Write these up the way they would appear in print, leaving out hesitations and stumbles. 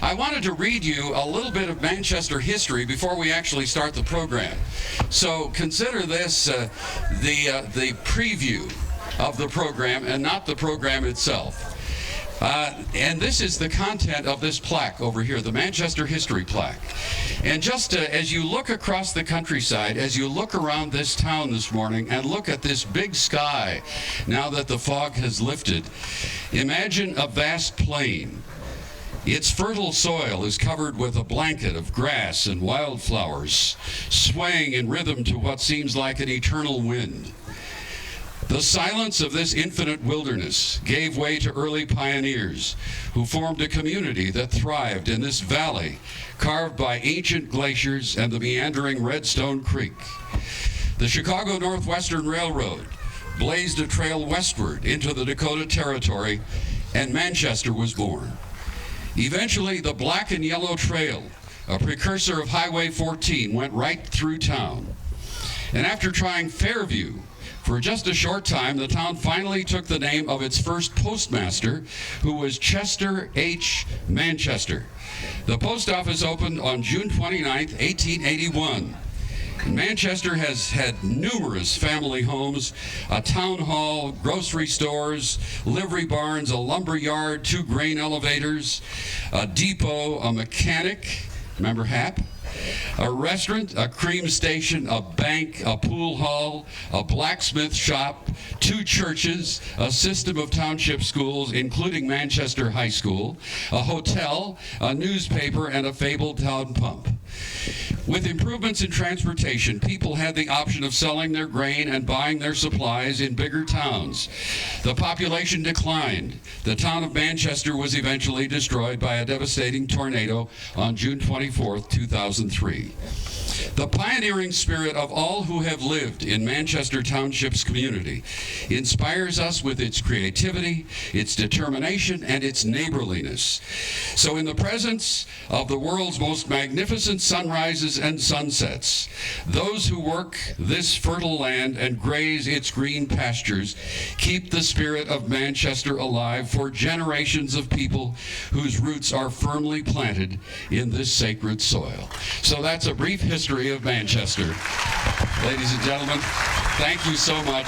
I wanted to read you a little bit of Manchester history before we actually start the program. So consider this the preview of the program and not the program itself. And this is the content of this plaque over here, the Manchester History Plaque. And just as you look across the countryside, as you look around this town this morning and look at this big sky, now that the fog has lifted, imagine a vast plain. Its fertile soil is covered with a blanket of grass and wildflowers, swaying in rhythm to what seems like an eternal wind. The silence of this infinite wilderness gave way to early pioneers who formed a community that thrived in this valley carved by ancient glaciers and the meandering Redstone Creek. The Chicago Northwestern Railroad blazed a trail westward into the Dakota Territory, and Manchester was born. Eventually, the Black and Yellow Trail, a precursor of Highway 14, went right through town. And after trying Fairview for just a short time, the town finally took the name of its first postmaster, who was Chester H. Manchester. The post office opened on June 29, 1881. Manchester has had numerous family homes, a town hall, grocery stores, livery barns, a lumber yard, 2 grain elevators, a depot, a mechanic, remember Hap? A restaurant, a cream station, a bank, a pool hall, a blacksmith shop, 2 churches, a system of township schools, including Manchester High School, a hotel, a newspaper, and a fabled town pump. With improvements in transportation, people had the option of selling their grain and buying their supplies in bigger towns. The population declined. The town of Manchester was eventually destroyed by a devastating tornado on June 24, 2003. The pioneering spirit of all who have lived in Manchester Township's community inspires us with its creativity, its determination, and its neighborliness. So in the presence of the world's most magnificent sunrises and sunsets, those who work this fertile land and graze its green pastures keep the spirit of Manchester alive for generations of people whose roots are firmly planted in this sacred soil. So that's a brief history of Manchester. Ladies and gentlemen, thank you so much.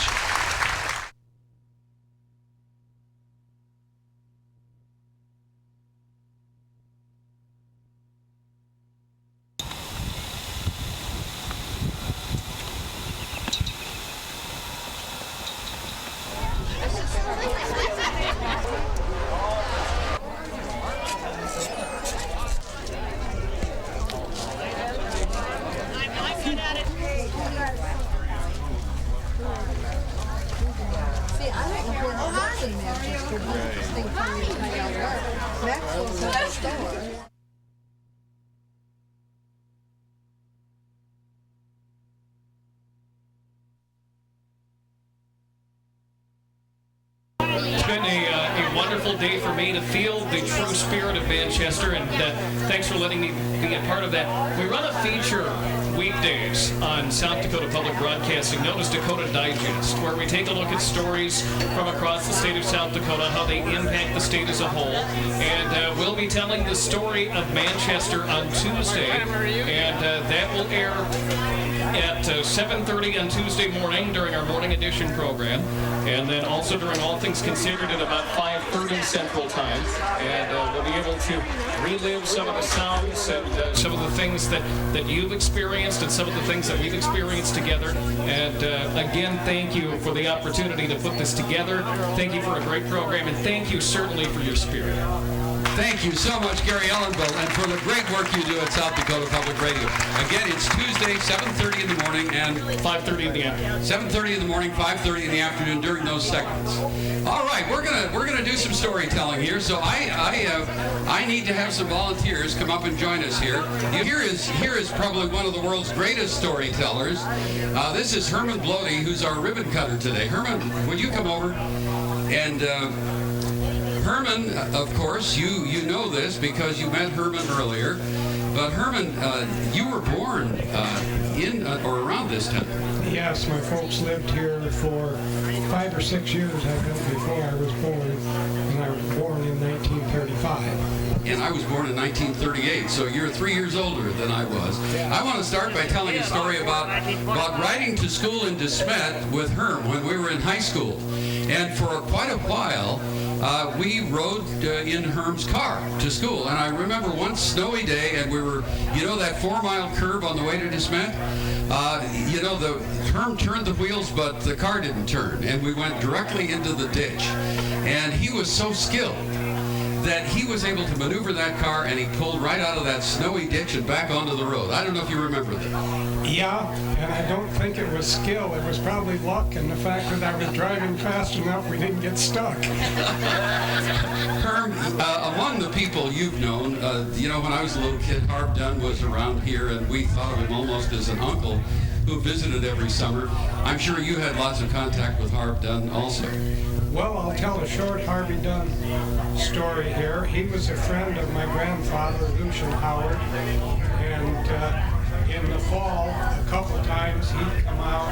It's been a wonderful day for me to feel the true spirit of Manchester, and thanks for letting me be a part of that. We run a feature weekdays on South Dakota Public Broadcasting known as Dakota Digest, where we take a look at stories from across the state of South Dakota, how they impact the state as a whole. And we'll be telling the story of Manchester on Tuesday, and that will air at 7:30 on Tuesday morning during our morning edition program, and then also during All Things Considered at about 5:30 Central Time. And we'll be able to relive some of the sounds and some of the things that you've experienced and some of the things that we've experienced together. And again, thank you for the opportunity to put this together. Thank you for a great program, and thank you certainly for your spirit. Thank you so much, Gary Ellenville, and for the great work you do at South Dakota Public Radio. Again, it's Tuesday, 7:30 in the morning and 5:30 in the afternoon. 7:30 in the morning, 5:30 in the afternoon during those segments. All right, we're gonna do some storytelling here. So I need to have some volunteers come up and join us here. Here is probably one of the world's greatest storytellers. This is Herman Blody, who's our ribbon cutter today. Herman, would you come over? And Herman, of course, you know this because you met Herman earlier, but Herman, you were born in or around this time. Yes, my folks lived here for 5 or 6 years, I think, before I was born, and I was born in 1935. and I was born in 1938, so you're 3 years older than I was. I want to start by telling a story about riding to school in DeSmet with Herm when we were in high school. And for quite a while, we rode in Herm's car to school. And I remember one snowy day, and we were, that 4-mile curve on the way to DeSmet? The Herm turned the wheels, but the car didn't turn. And we went directly into the ditch. And he was so skilled that he was able to maneuver that car, and he pulled right out of that snowy ditch and back onto the road. I don't know if you remember that. Yeah, and I don't think it was skill. It was probably luck and the fact that I was driving fast enough we didn't get stuck. Herm, among the people you've known, when I was a little kid, Harv Dunn was around here, and we thought of him almost as an uncle who visited every summer. I'm sure you had lots of contact with Harv Dunn also. Well, I'll tell a short Harvey Dunn story here. He was a friend of my grandfather, Lucian Howard, and in the fall, a couple times he'd come out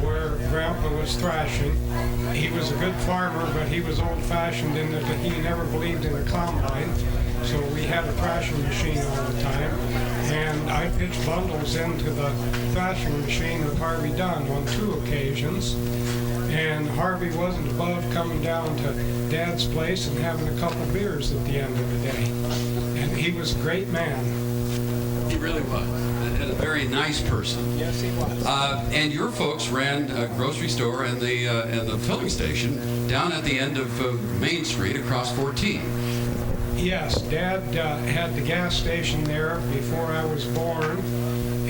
where Grandpa was threshing. He was a good farmer, but he was old-fashioned in that he never believed in a combine, so we had a threshing machine all the time, and I pitched bundles into the threshing machine with Harvey Dunn on 2 occasions. And Harvey wasn't above coming down to Dad's place and having a couple beers at the end of the day. And he was a great man. He really was. And a very nice person. Yes, he was. And your folks ran a grocery store and the filling station down at the end of Main Street across 14. Yes, Dad had the gas station there before I was born.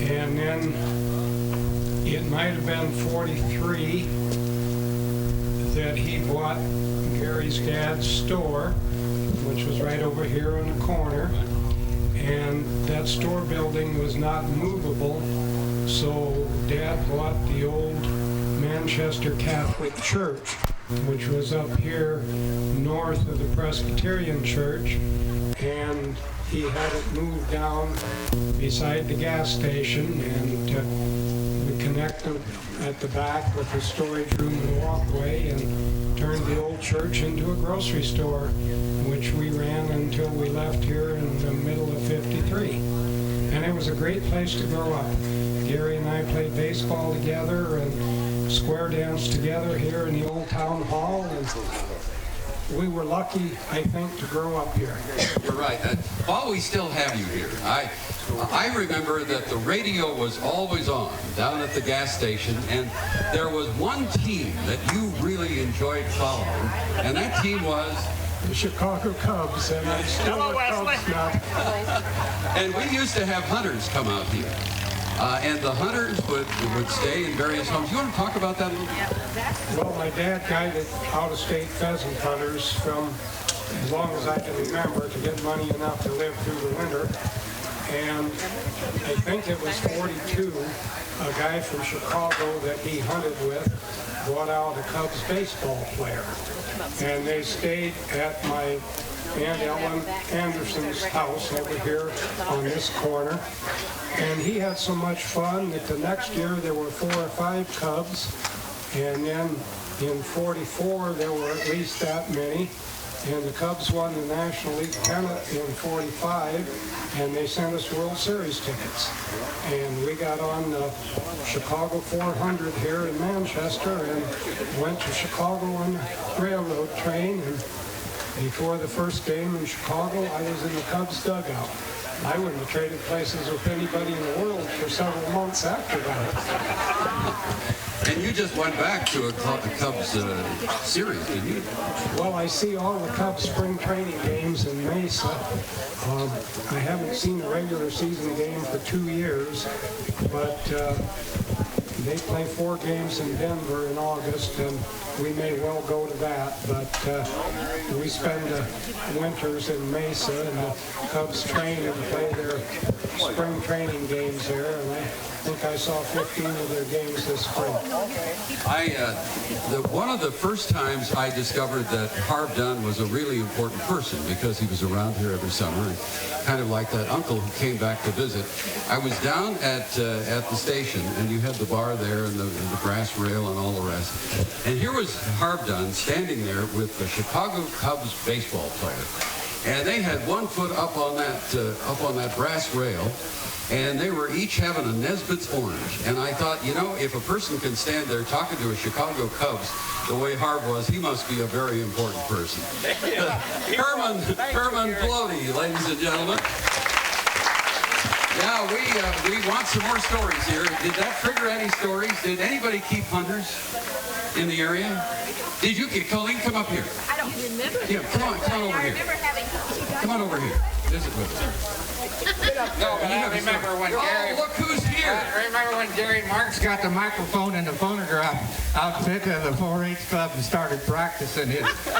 And then it might have been 43. That he bought Gary's dad's store, which was right over here in the corner, and that store building was not movable, so Dad bought the old Manchester Catholic Church, which was up here north of the Presbyterian Church, and he had it moved down beside the gas station, and we connected at the back with the storage room and walkway, and turned the old church into a grocery store, which we ran until we left here in the middle of 53. And it was a great place to grow up. Gary and I played baseball together and square danced together here in the old town hall, and we were lucky, I think, to grow up here. You're right. While we still have you here, I remember that the radio was always on down at the gas station, and there was one team that you really enjoyed following, and that team was The Chicago Cubs, and I'm still a Cubs now. And we used to have hunters come out here. And the hunters would stay in various homes. You want to talk about that a little bit? Well, my dad guided out-of-state pheasant hunters from as long as I can remember to get money enough to live through the winter. And I think it was 42, a guy from Chicago that he hunted with brought out a Cubs baseball player. And they stayed at my Aunt Ellen Anderson's house over here on this corner. And he had so much fun that the next year there were 4 or 5 Cubs. And then in 44 there were at least that many. And the Cubs won the National League pennant in 45, and they sent us World Series tickets. And we got on the Chicago 400 here in Manchester and went to Chicago on the railroad train. And before the first game in Chicago, I was in the Cubs dugout. I wouldn't have traded places with anybody in the world for several months after that. And you just went back to a Cubs series, didn't you? Well, I see all the Cubs spring training games in Mesa. I haven't seen a regular season game for 2 years, but they play 4 games in Denver in August, and we may well go to that. But we spend the winters in Mesa, and the Cubs train and play their spring training games there, and I think I saw 15 of their games this spring. One of the first times I discovered that Harv Dunn was a really important person because he was around here every summer, and kind of like that uncle who came back to visit. I was down at the station, and you had the bar there and the brass rail and all the rest. And here was Harv Dunn standing there with the Chicago Cubs baseball player. and they had one foot up on that brass rail, and they were each having a Nesbitt's orange. And I thought, you know, if a person can stand there talking to a Chicago Cubs the way Harv was, he must be a very important person. Herman Bloody, ladies and gentlemen. Now, we want some more stories here. Did that trigger any stories? Did anybody keep hunters in the area? Did you keep? Colleen, come up here. I don't remember. Yeah, come on over here. Come on over here. Visit with us. No, but I remember when Gary... look who's here. I remember when Gary Marks got the microphone and the phonograph outfit of the 4-H club and started practicing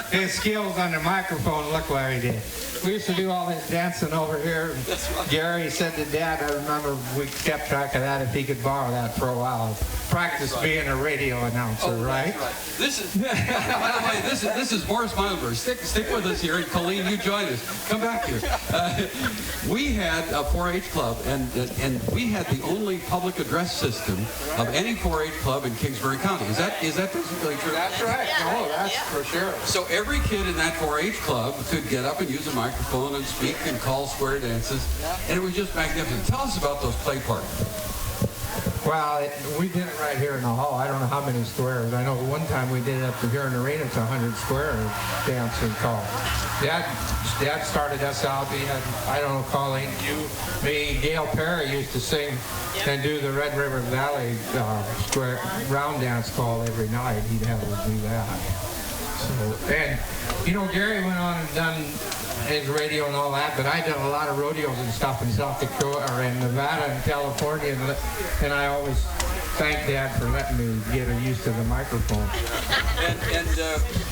his skills on the microphone. Look where he did. We used to do all this dancing over here. Gary said to Dad, I remember we kept track of that if he could borrow that for a while. Practice being a radio announcer, right? Right. This is, by the way, this is Morris Meilenberg. Stick with us here, and Colleen, you join us. Come back here. We had a 4-H club, and we had the only public address system of any 4-H club in Kingsbury County. Is that basically true? That's right. Oh, that's for sure. So every kid in that 4-H club could get up and use a microphone and speak and call square dances, and it was just magnificent. Tell us about those play parties. Well, we did it right here in the hall. I don't know how many squares. I know one time we did it up here in the arena. It's 100 square dance and call. Dad started us out. He had, I don't know, Colleen, me, Gail Perry used to sing and do the Red River Valley square round dance call every night. He'd have us do that. So, and, you know, Gary went on and done his radio and all that, but I did a lot of rodeos and stuff in South Dakota or in Nevada and California, and I always thank Dad for letting me get used to the microphone. And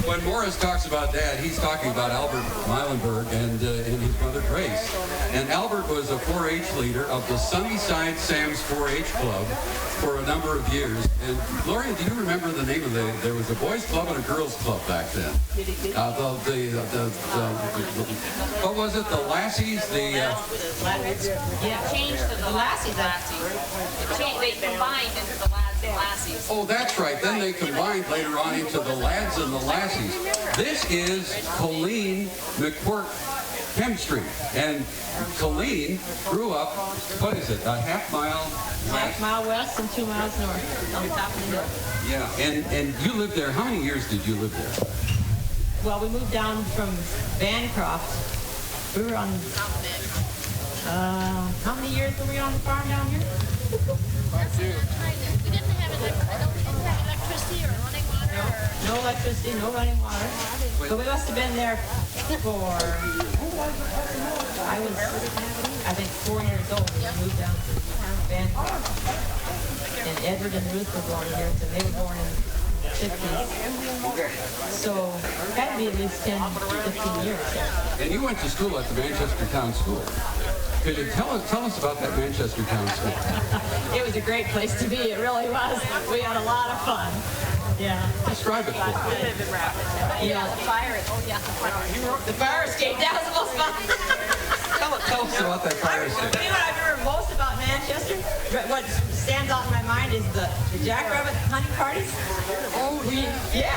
when Morris talks about Dad, he's talking about Albert Meilenberg and his mother Grace. And Albert was a 4-H leader of the Sunnyside Sam's 4-H Club for a number of years. And Gloria, do you remember the name of there was a boys club and a girls club back then? What was it? The Lassies? Changed to the Lassies. They combined into the Lads and Lassies. Oh, that's right. Then they combined later on into the Lads and the Lassies. This is Colleen McQuirk Chemistry. And Colleen grew up, what is it, a half mile west and 2 miles north on the top of the hill. Yeah, and you lived there. How many years did you live there? Well, we moved down from Bancroft. We were on, how many years were we on the farm down here? We didn't have electricity or running water. No electricity, no running water. But we must have been there for, I think 4 years old when we moved down to Bancroft. And Edward and Ruth were born here, so they were born in the 50s. So it had to be at least 10, 15 years. And you went to school at the Manchester Town School. Could you tell us about that Manchester Town School? It was a great place to be. It really was. We had a lot of fun. Yeah. Describe it for me. Yeah. The fire. Oh, yeah. The fire escape. That was the most fun. Tell us about that fire escape. You know what I remember most about Manchester? What stands out in my mind is the jackrabbit hunting parties. Oh, yeah.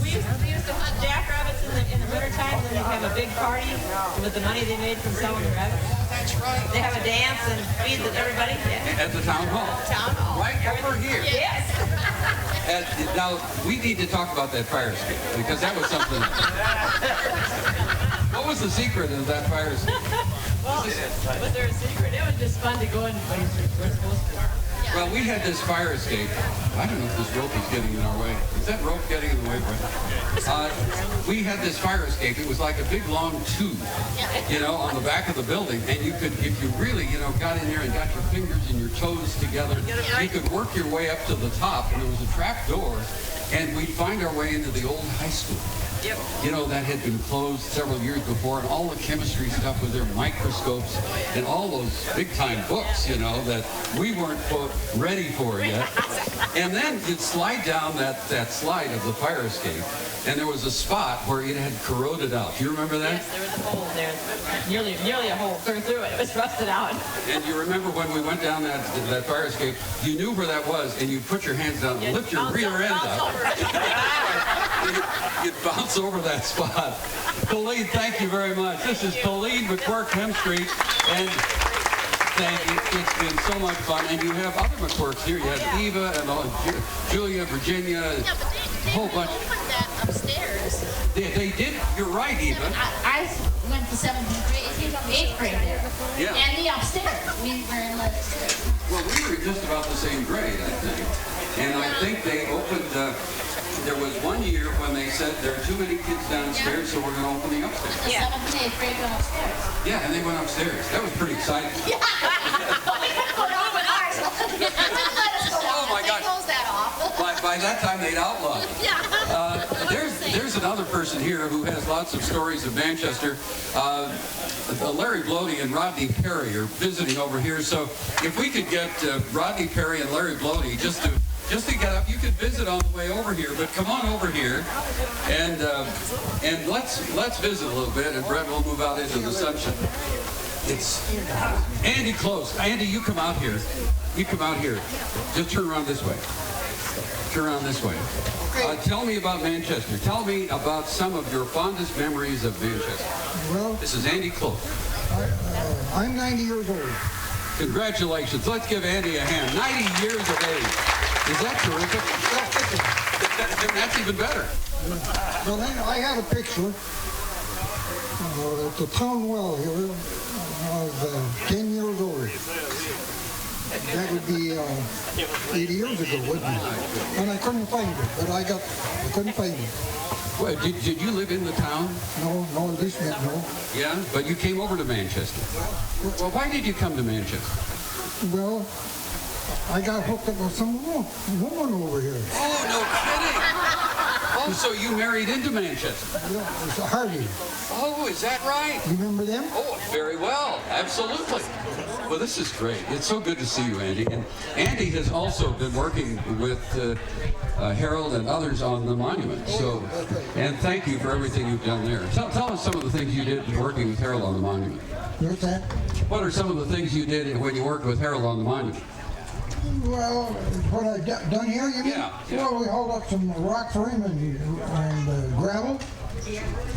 We used to hunt jackrabbits in the wintertime, and then they'd have a big party with the money they made from selling the rabbits. That's right. They have a dance and feed everybody. Yeah. At the town hall. Town hall. Right over here. Yes. And now, we need to talk about that fire escape, because that was something. What was the secret of that fire escape? Well, was there a secret? It was just fun to go in when we're supposed to. Well, we had this fire escape. I don't know if this rope is getting in our way. Is that rope getting in the way, Brett? We had this fire escape. It was like a big, long tube, on the back of the building. And you could, if you really, got in there and got your fingers and your toes together, you could work your way up to the top. And there was a trap door. And we'd find our way into the old high school. That had been closed several years before, and all the chemistry stuff with their microscopes and all those big-time books, that we weren't, quote, ready for yet. And then you'd slide down that slide of the fire escape, and there was a spot where it had corroded out. Do you remember that? Yes, there was a hole there. Nearly a hole through it. It was rusted out. And you remember when we went down that fire escape, you knew where that was, and you put your hands down and lift your rear end up. You'd bounce over that spot. Colleen, thank you very much. This is Colleen McQuirk Hemstreet, and thank you. It's been so much fun. And you have other McQuirks here. You have Eva and Julia, Virginia, Yeah, but a whole bunch. They opened that upstairs. They did. You're right, Eva. I went to 7th grade, 8th grade there. Yeah. And the upstairs, we were in the upstairs. Well, we were just about the same grade, I think. And I think they opened, there was one year when they said there are too many kids downstairs, so we're going to open the upstairs. The 7th and 8th grade went upstairs. Yeah, and they went upstairs. That was pretty exciting. But we couldn't go down with ours. They wouldn't let us go down. Oh, my They God. closed that off. By that time, they'd outlawed it. Yeah. There's another person here who has lots of stories of Manchester. Larry Blody and Rodney Perry are visiting over here. So if we could get Rodney Perry and Larry Blody just to get up, you could visit on the way over here. But come on over here, and let's visit a little bit. And Brett will move out into the sunshine. It's Andy Close. Andy, you come out here. You come out here. Just turn around this way. Turn around this way. Tell me about Manchester. Tell me about some of your fondest memories of Manchester. Well, This is Andy Close. I'm 90 years old. Congratulations. Let's give Andy a hand. 90 years of age. Is that terrific? That's even better. Well, I had a picture at the town well here of 10 years old. That would be 80 years ago, wouldn't it? And I couldn't find it, but I couldn't find it. Well, did you live in the town? No, this meant no. Yeah, but you came over to Manchester. Well, why did you come to Manchester? Well, I got hooked up with some woman over here. Oh, no kidding. Oh, so you married into Manchester. Yeah, it's Hardy. Oh, is that right? You remember them? Oh, very well. Absolutely. Well, this is great. It's so good to see you, Andy. And Andy has also been working with Harold and others on the monument. So, and thank you for everything you've done there. Tell us some of the things you did working with Harold on the monument. What's that? What are some of the things you did when you worked with Harold on the monument? Well, what I done here, you mean? Yeah. Well, we hauled up some rock for him and gravel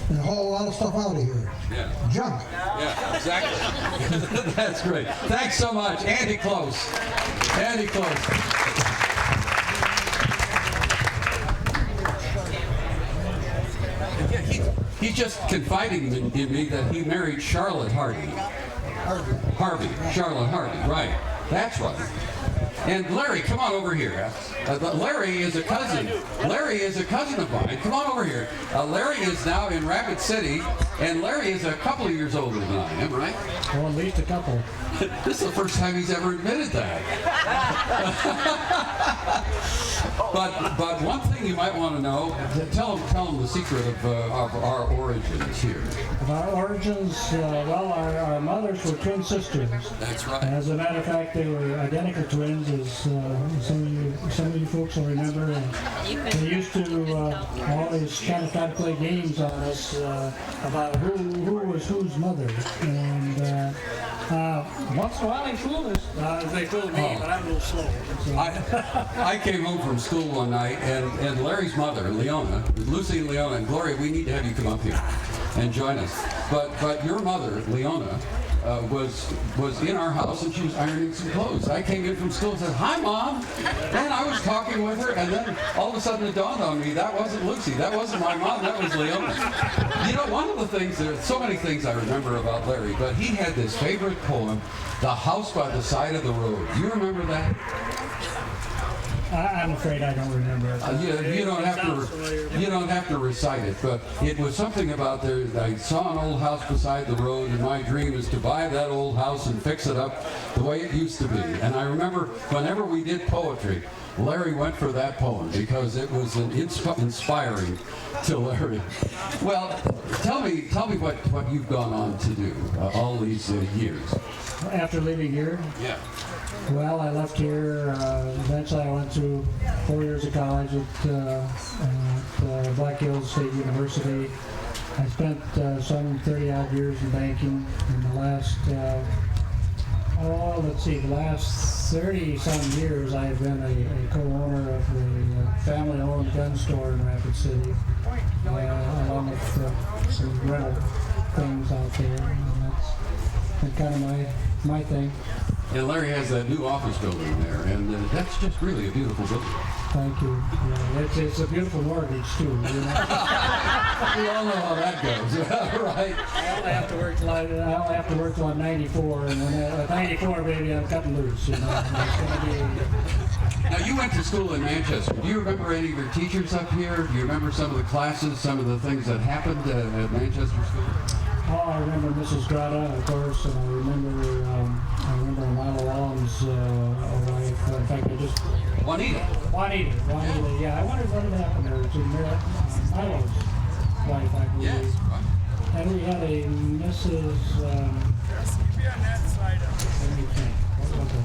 and haul a lot of stuff out of here. Yeah. Junk. Yeah, exactly. That's great. Thanks so much. Andy Close. Andy Close. Yeah, he's just confiding in me that he married Charlotte Hardy. Harvey. Charlotte Hardy, right. That's right. And Larry, come on over here. Larry is a cousin. Larry is a cousin of mine. Come on over here. Larry is now in Rapid City, and Larry is a couple of years older than I am, right? Well, at least a couple. This is the first time he's ever admitted that. But one thing you might want to know, tell him the secret of our origins here. Our origins, well, our mothers were twin sisters. That's right. As a matter of fact, they were identical twins, as some of you folks will remember. And they used to always kind of try to play games on us about who was whose mother. And once in a while they fooled us. They fooled me, but I'm a little slow. So. I came home from school one night, and Larry's mother, Leona, Lucy and Leona, and Gloria, we need to have you come up here and join us. But your mother, Leona, was in our house, and she was ironing some clothes. I came in from school and said, "Hi, Mom." And I was talking with her, and then all of a sudden it dawned on me, that wasn't Lucy, that wasn't my mom, that was Leona. You know, one of the things, there's so many things I remember about Larry, but he had this favorite poem, "The House by the Side of the Road." Do you remember that? I'm afraid I don't remember it. You don't have to recite it, but it was something about there. I saw an old house beside the road, and my dream is to buy that old house and fix it up the way it used to be. And I remember whenever we did poetry, Larry went for that poem because it was inspiring to Larry. Well, tell me what you've gone on to do all these years. After leaving here, Yeah. well, I left here. Eventually, I went through 4 years of college at Black Hills State University. I spent some 30-odd years in banking. In the last Oh, let's see, the last 30-some years I've been a co-owner of the family-owned gun store in Rapid City, along with some rental things out there, and that's been kind of my thing. And Larry has that new office building there, and that's just really a beautiful building. Thank you. Yeah, it's a beautiful mortgage too. You know? We all know how that goes, right? I only have to work till I'm 94, and when at 94, baby, I'm cutting loose. You know, it's gonna be. Now, you went to school in Manchester. Do you remember any of your teachers up here? Do you remember some of the classes, some of the things that happened at Manchester School? Oh, I remember Mrs. Grata, of course, and I remember Milo Allen's wife. In fact, I just... Juanita, yeah. I wondered what had happened to her. To Milo's wife, I believe. yes. And we had a Mrs. Let me think. What was it?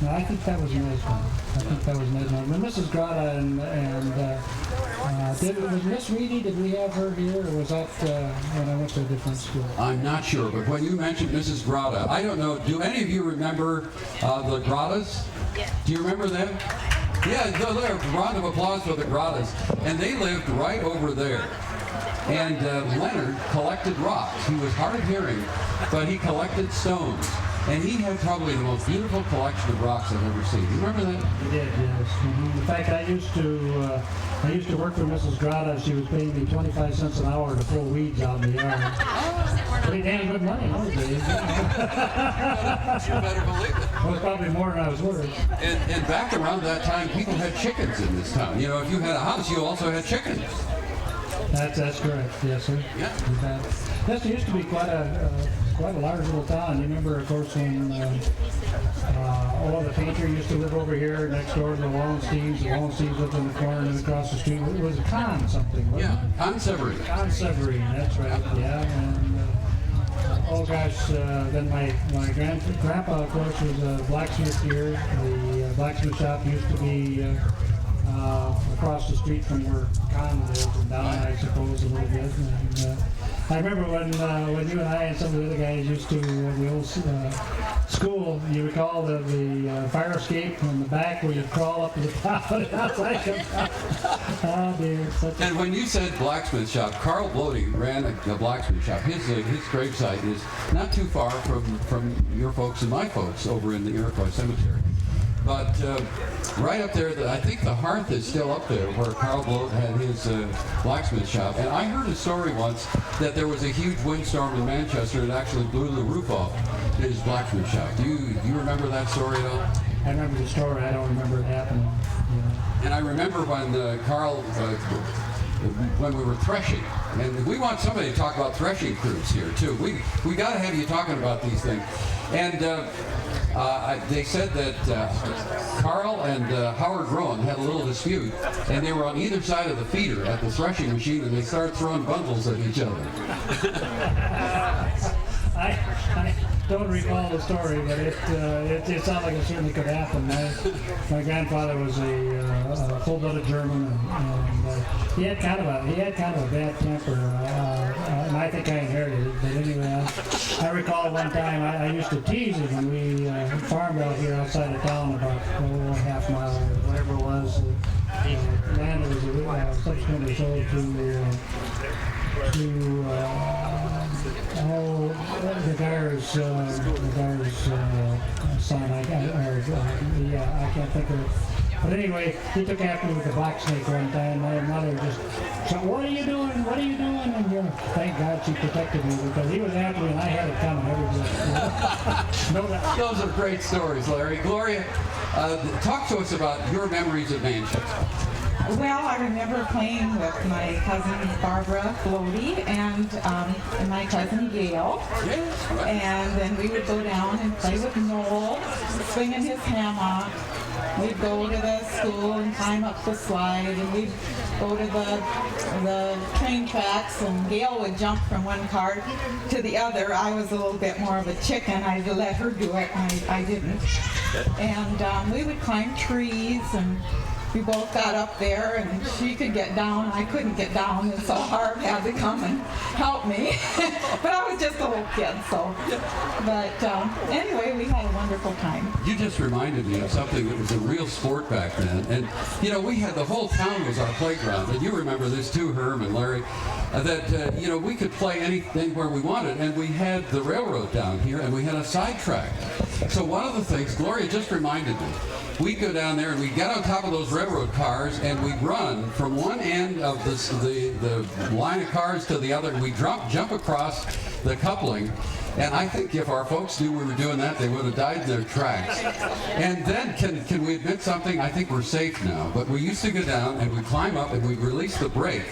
No, I think that was Nesmond. But Mrs. Grata was Miss Reedy, did we have her here, or was that when I went to a different school? I'm not sure, but when you mentioned Mrs. Grata, I don't know, do any of you remember the Gratas? Yeah. Do you remember them? Yeah, there, round of applause for the Gratas. And they lived right over there. And Leonard collected rocks. He was hard of hearing, but he collected stones. And he had probably the most beautiful collection of rocks I've ever seen. You remember that? He did, yes. Mm-hmm. In fact, I used to work for Mrs. Grata. She was paying me 25 cents an hour to pull weeds out in the yard. Pretty damn good money those days. You better believe it. It was probably more than I was worth. And back around that time, people had chickens in this town. You know, if you had a house, you also had chickens. That's correct, yes, sir. Yeah. This used to be quite a large little town. You remember, of course, when the painter used to live over here next door to the Wallensteins. The Wallensteins lived in the corner and across the street. It was Con something, wasn't it? Yeah, Con Severin. Con Severin, that's right, yeah. And, then my grandpa, of course, was a blacksmith here. The blacksmith shop used to be across the street from where Con lived, and down, I suppose, a little bit. And, I remember when you and I and some of the other guys used to, the old school, you recall the fire escape in the back where you crawl up to the top of the house. Oh dear. And when you said blacksmith shop, Carl Bloody ran a blacksmith shop. His gravesite is not too far from your folks and my folks over in the Iroquois Cemetery. But right up there, I think the hearth is still up there where Carl Bloat had his blacksmith shop. And I heard a story once that there was a huge windstorm in Manchester that actually blew the roof off his blacksmith shop. Do you remember that story at all? I remember the story. I don't remember it happening. Yeah. And I remember when Carl, when we were threshing, and we want somebody to talk about threshing crews here too. We got to have you talking about these things. And they said that Carl and Howard Rowan had a little dispute, and they were on either side of the feeder at the threshing machine, and they started throwing bundles at each other. I don't recall the story, but it sounds like it certainly could happen. My grandfather was a full-blooded German, and he had kind of a bad temper, and I think I inherited it. But anyway, I recall one time I used to tease him when we farmed out here outside of town, about half mile or whatever it was. The land was subsequently sold to the Dyer's son. I can't think of it. But anyway, he took after me with the black snake one time. My mother just said, "What are you doing? What are you doing?" And thank God she protected me, because he was after me and I had it coming every day. No doubt. Those are great stories, Larry. Gloria, talk to us about your memories of Manchester. Well, I remember playing with my cousin Barbara Bloady and my cousin Gail. Yes. And then we would go down and play with Noel, swinging his hammock. We'd go to the school and climb up the slide, and we'd go to the train tracks, and Gail would jump from one car to the other. I was a little bit more of a chicken. I let her do it, and I didn't. And we would climb trees, and we both got up there, and she could get down. I couldn't get down, and so Harv had to come and help me. But I was just a little kid, so. But anyway, we had a wonderful time. You just reminded me of something that was a real sport back then. And, you know, we had, the whole town was our playground. And you remember this too, Herb and Larry, that, you know, we could play anything where we wanted. And we had the railroad down here, and we had a sidetrack. So one of the things, Gloria just reminded me, we'd go down there and we'd get on top of those railroad cars and we'd run from one end of the line of cars to the other, and we'd jump across the coupling. And I think if our folks knew we were doing that, they would have died in their tracks. And then, can we admit something? I think we're safe now. But we used to go down and we'd climb up and we'd release the brake.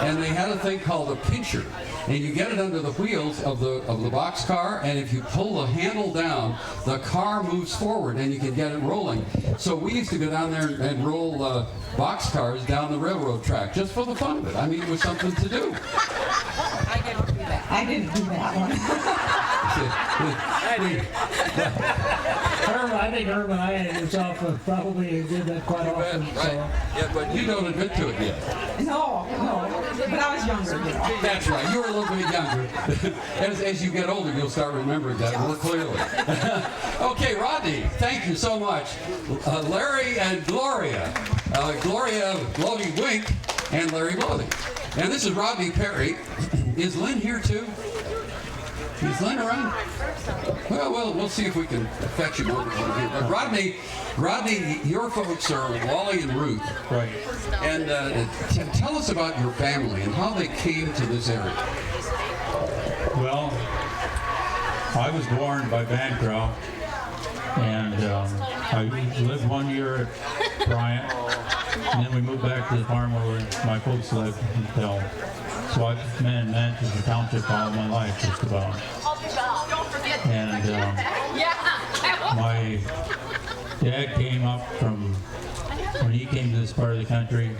And they had a thing called a pincher. And you get it under the wheels of the boxcar, and if you pull the handle down, the car moves forward and you can get it rolling. So we used to go down there and roll boxcars down the railroad track just for the fun of it. I mean, it was something to do. I didn't do that. I didn't do that one. I think Herb and I himself probably did that quite often. Right. So. Yeah, but you don't admit to it yet. No, but I was younger. You know. That's right. You were a little bit younger. As you get older, you'll start remembering that more clearly. Okay, Rodney, thank you so much. Larry and Gloria. Gloria Glody Wink and Larry Glody. And this is Rodney Perry. Is Lynn here too? Is Lynn around? Well, we'll see if we can fetch him over here. But Rodney, your folks are Wally and Ruth. Right. And tell us about your family and how they came to this area. Well, I was born by Bancroft, and I lived 1 year at Bryant, and then we moved back to the farm where my folks lived until. So I've been in Manchester Township all my life, just about. And my dad came up from, when he came to this part of the country,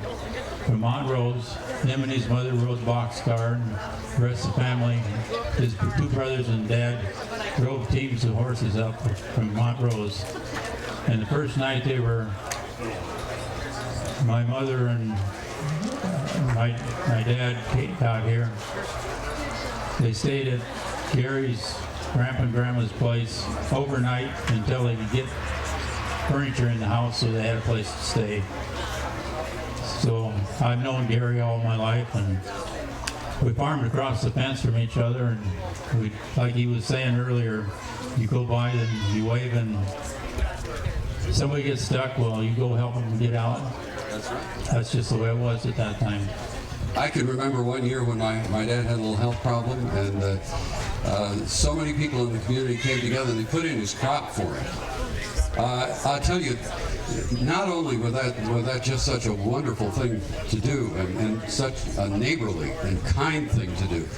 from Montrose. Him and his mother rode boxcar, and the rest of the family, his two brothers and dad, drove teams of horses up from Montrose. And the first night they were, my mother and my dad got here. They stayed at Gary's grandpa and grandma's place overnight until they could get furniture in the house so they had a place to stay. So I've known Gary all my life, and we farmed across the fence from each other, and we, like he was saying earlier, you go by and you wave, and somebody gets stuck, well, you go help them get out. That's right. That's just the way it was at that time. I can remember 1 year when my dad had a little health problem, and so many people in the community came together and they put in his crop for him. I'll tell you, not only was that just such a wonderful thing to do, and such a neighborly and kind thing to do,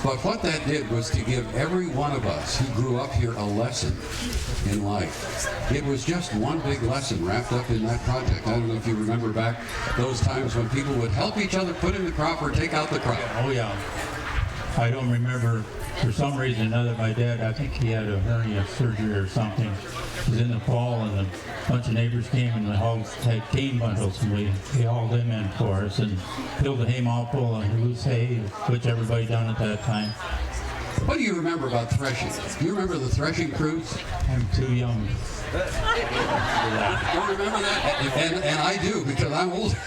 but what that did was to give every one of us who grew up here a lesson in life. It was just one big lesson wrapped up in that project. I don't know if you remember back those times when people would help each other put in the crop or take out the crop. Oh yeah. I don't remember, for some reason or another, my dad, I think he had a hernia surgery or something. It was in the fall, and a bunch of neighbors came and they all had cane bundles, and we hauled them in for us and filled the hay mow full of loose hay, which everybody done at that time. What do you remember about threshing? Do you remember the threshing crews? I'm too young. Don't remember that? And I do, because I'm older.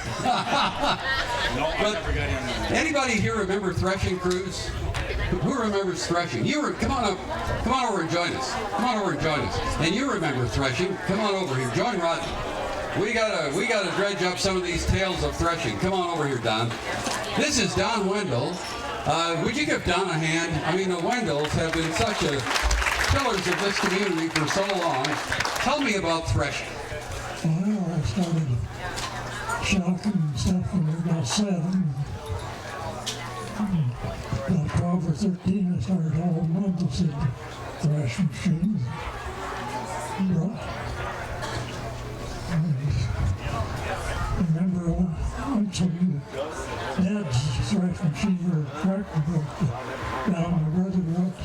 But anybody here remember threshing crews? Who remembers threshing? Come on over and join us. Come on over and join us. And you remember threshing? Come on over here. Join Rodney. We gotta dredge up some of these tales of threshing. Come on over here, Don. This is Don Wendell. Would you give Don a hand? I mean, the Wendells have been such pillars of this community for so long. Tell me about threshing. Well, I started shocking and stuff when I was about 7. About 12 or 13, I started hauling bundles in the thrash machine. I remember once when Dad's thrash machine or tractor broke down, my brother brought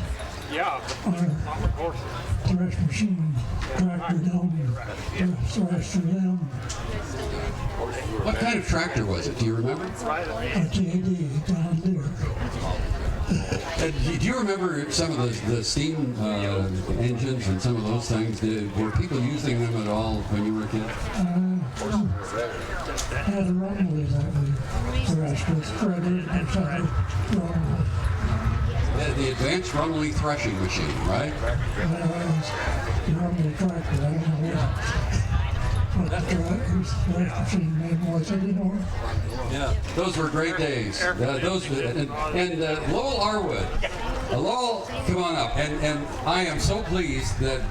our thrash machine tractor down and thrashed for them. What kind of tractor was it? Do you remember? A JD John Deere. Do you remember some of the steam engines and some of those things? Were people using them at all when you were a kid? Had a runway that we threshed with, or I did inside runway. The advanced runway threshing machine, right? Normally tractor, I don't know what the thresh machine name was anymore. Yeah, those were great days. Lowell Arwood. Lowell, come on up. And I am so pleased that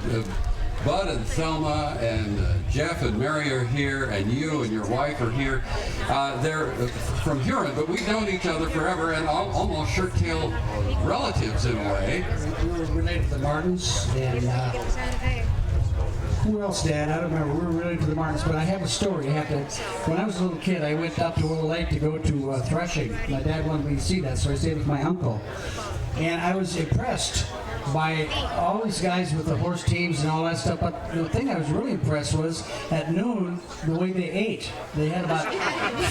Bud and Thelma and Jeff and Mary are here, and you and your wife are here. They're from Huron, but we've known each other forever and almost shirt-tail relatives in a way. We were related to the Martins, and who else, Dad? I don't remember. We were related to the Martins, but I have a story. When I was a little kid, I went up to Willow Lake to go to threshing. My dad wanted me to see that, so I stayed with my uncle. And I was impressed by all these guys with the horse teams and all that stuff, but the thing I was really impressed was at noon, the way they ate. They had about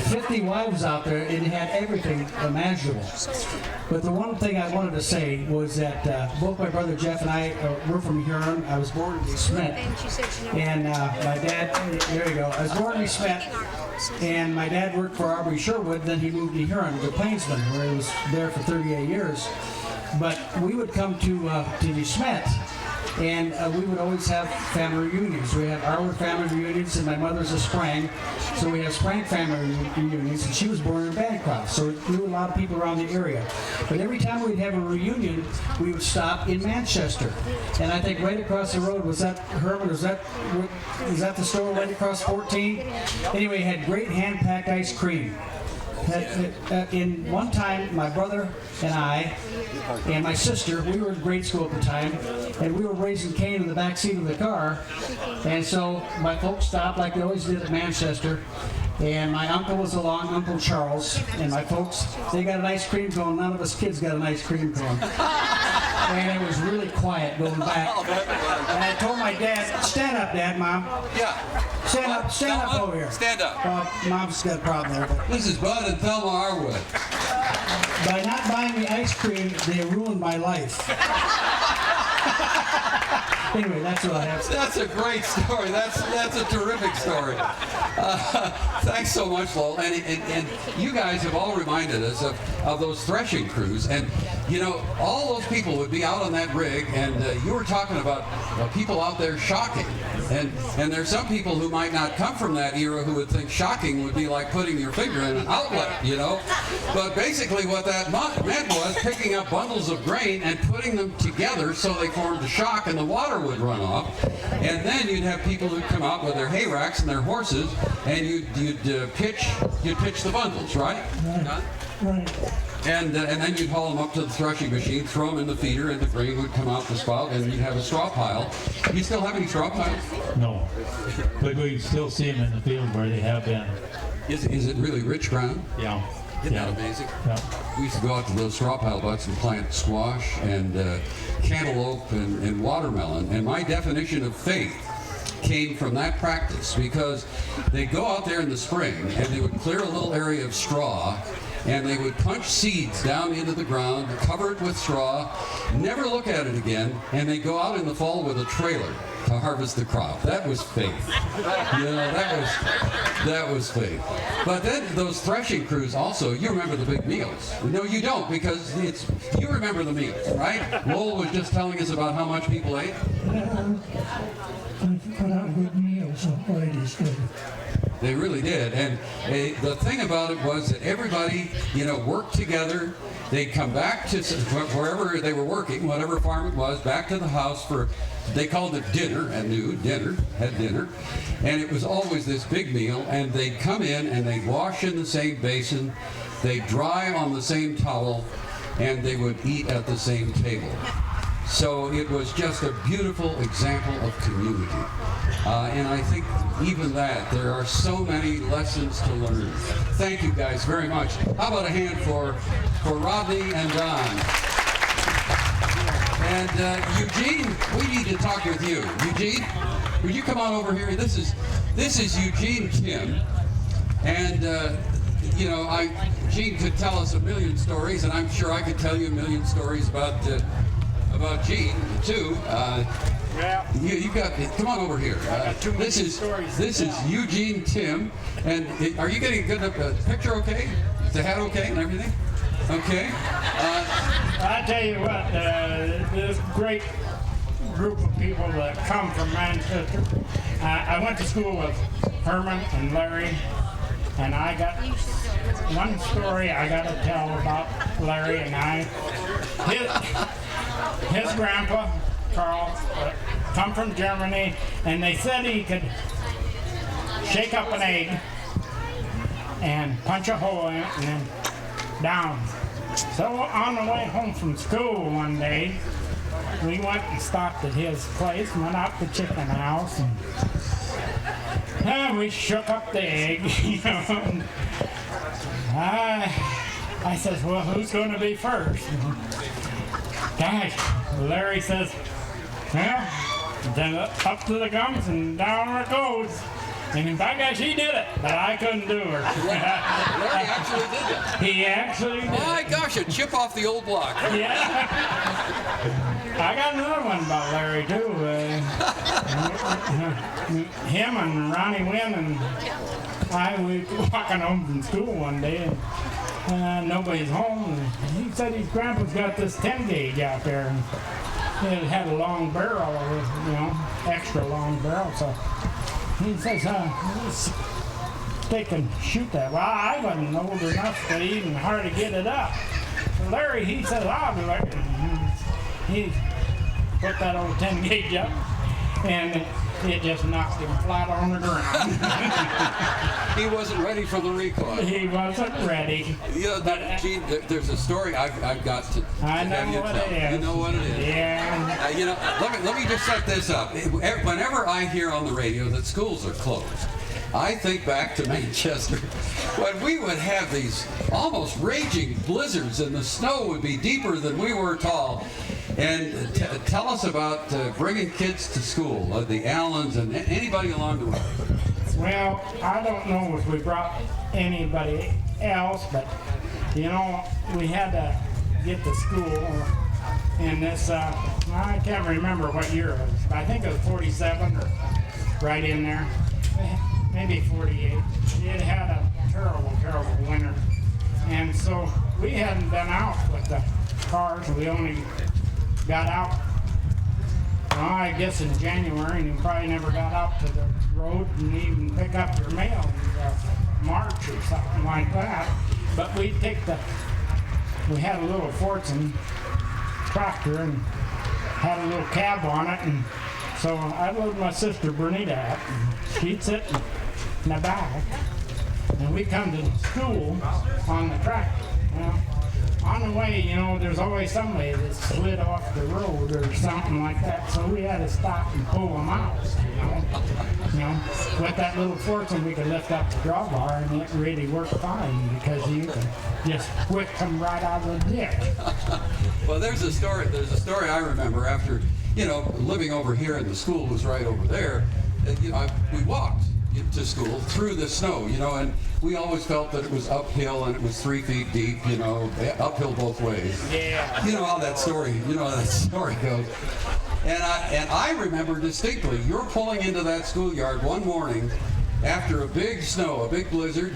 50 wives out there, and they had everything imaginable. But the one thing I wanted to say was that both my brother Jeff and I were from Huron. I was born in Smith, and my dad, there you go, I was born in Smith, and my dad worked for Aubrey Sherwood, then he moved to Huron, the Plainsman, where he was there for 38 years. But we would come to DeSmet, and we would always have family reunions. We had Arwood family reunions, and my mother's a Sprang, so we had Sprang family reunions, and she was born in Bancroft, so we knew a lot of people around the area. But every time we'd have a reunion, we would stop in Manchester. And I think right across the road, was that Herman, was that the store right across 14? Anyway, it had great hand-packed ice cream. In one time, my brother and I and my sister, we were in grade school at the time, and we were raising Cain in the back seat of the car. And so my folks stopped like they always did at Manchester. And my uncle was along, Uncle Charles, and my folks, they got an ice cream cone. None of us kids got an ice cream cone. And it was really quiet going back. And I told my dad, stand up, Dad, Mom. Yeah. Stand up over here. Stand up. Mom's got a problem there. But This is Bud and Thelma Arwood. by not buying me ice cream, they ruined my life. Anyway, that's what I have. That's a great story. That's a terrific story. Thanks so much, Lowell. And you guys have all reminded us of those threshing crews. And, you know, all those people would be out on that rig, and you were talking about people out there shocking. And there's some people who might not come from that era who would think shocking would be like putting your finger in an outlet, you know? But basically what that meant was picking up bundles of grain and putting them together so they formed a shock and the water would run off. And then you'd have people who'd come out with their hay racks and their horses, and you'd pitch the bundles, right? Right. And then you'd haul them up to the threshing machine, throw them in the feeder, and the grain would come out the spout, and you'd have a straw pile. You still have any straw piles? No. But we can still see them in the field where they have been. Is it really rich ground? Yeah. Isn't that amazing? Yeah. We used to go out to those straw pile butts and plant squash and cantaloupe and watermelon. And my definition of faith came from that practice, because they'd go out there in the spring and they would clear a little area of straw, and they would punch seeds down into the ground, cover it with straw, never look at it again, and they'd go out in the fall with a trailer to harvest the crop. That was faith. You know, that was faith. But then those threshing crews also, you remember the big meals. No, you don't, because you remember the meals, right? Lowell was just telling us about how much people ate. They put out good meals, the ladies did. They really did. And the thing about it was that everybody, you know, worked together. They'd come back to wherever they were working, whatever farm it was, back to the house for, they called it dinner at noon, had dinner. And it was always this big meal, and they'd come in and they'd wash in the same basin, they'd dry on the same towel, and they would eat at the same table. So it was just a beautiful example of community. And I think even that, there are so many lessons to learn. Thank you guys very much. How about a hand for Rodney and Don? And Eugene, we need to talk with you. Eugene, would you come on over here? This is Eugene Kim. And you know, Gene could tell us a million stories, and I'm sure I could tell you a million stories about Gene too. You got. Come on over here. This is Eugene Tim, and are you getting a good picture? Okay, is the hat okay and everything? Okay. I tell you what, this great group of people that come from Manchester. I went to school with Herman and Larry, and I got one story I got to tell about Larry and I. His grandpa, Carl, come from Germany, and they said he could shake up an egg and punch a hole in it and then down. So on the way home from school one day, we went and stopped at his place, went out to the chicken house, and we shook up the egg, you know. I says, well, who's going to be first? Gosh, Larry says, well, then up to the gums and down it goes. And by gosh, he did it, but I couldn't do her. Larry actually did that. He actually did. My gosh, a chip off the old block. Yeah. I got another one about Larry too. Him and Ronnie Wynn and I were walking home from school one day, and nobody's home. And he said his grandpa's got this 10 gauge out there, and it had a long barrel, you know, extra long barrel. So he says, they can shoot that. Well, I wasn't old enough to even hardly get it up. So Larry, he says, I'll do it. He put that old 10 gauge up, and it just knocked him flat on the ground. He wasn't ready for the recoil. He wasn't ready. You know, Gene, there's a story I've got to have you tell. You know what it is? Yeah. You know, let me just set this up. Whenever I hear on the radio that schools are closed, I think back to Manchester when we would have these almost raging blizzards and the snow would be deeper than we were tall. And tell us about bringing kids to school, the Allens and anybody along the way. Well, I don't know if we brought anybody else, but, you know, we had to get to school in this, I can't remember what year it was, but I think it was 47 or right in there, maybe 48. It had a terrible, terrible winter. And so we hadn't been out with the cars. We only got out, well, I guess in January, and you probably never got out to the road and even pick up your mail in March or something like that. But we had a little Fortune tractor and had a little cab on it, and so I loaded my sister Bernita up, and she'd sit in the back, and we come to school on the tractor. Well, on the way, you know, there's always somebody that slid off the road or something like that, so we had to stop and pull them out, you know. With that little Fortune, we could lift up the drawbar, and it really worked fine because you could just whip them right out of the ditch. Well, there's a story I remember after, you know, living over here and the school was right over there. You know, we walked to school through the snow, you know, and we always felt that it was uphill and it was 3 feet deep, you know, uphill both ways. Yeah. You know how that story goes. And I remember distinctly, you're pulling into that schoolyard one morning after a big snow, a big blizzard,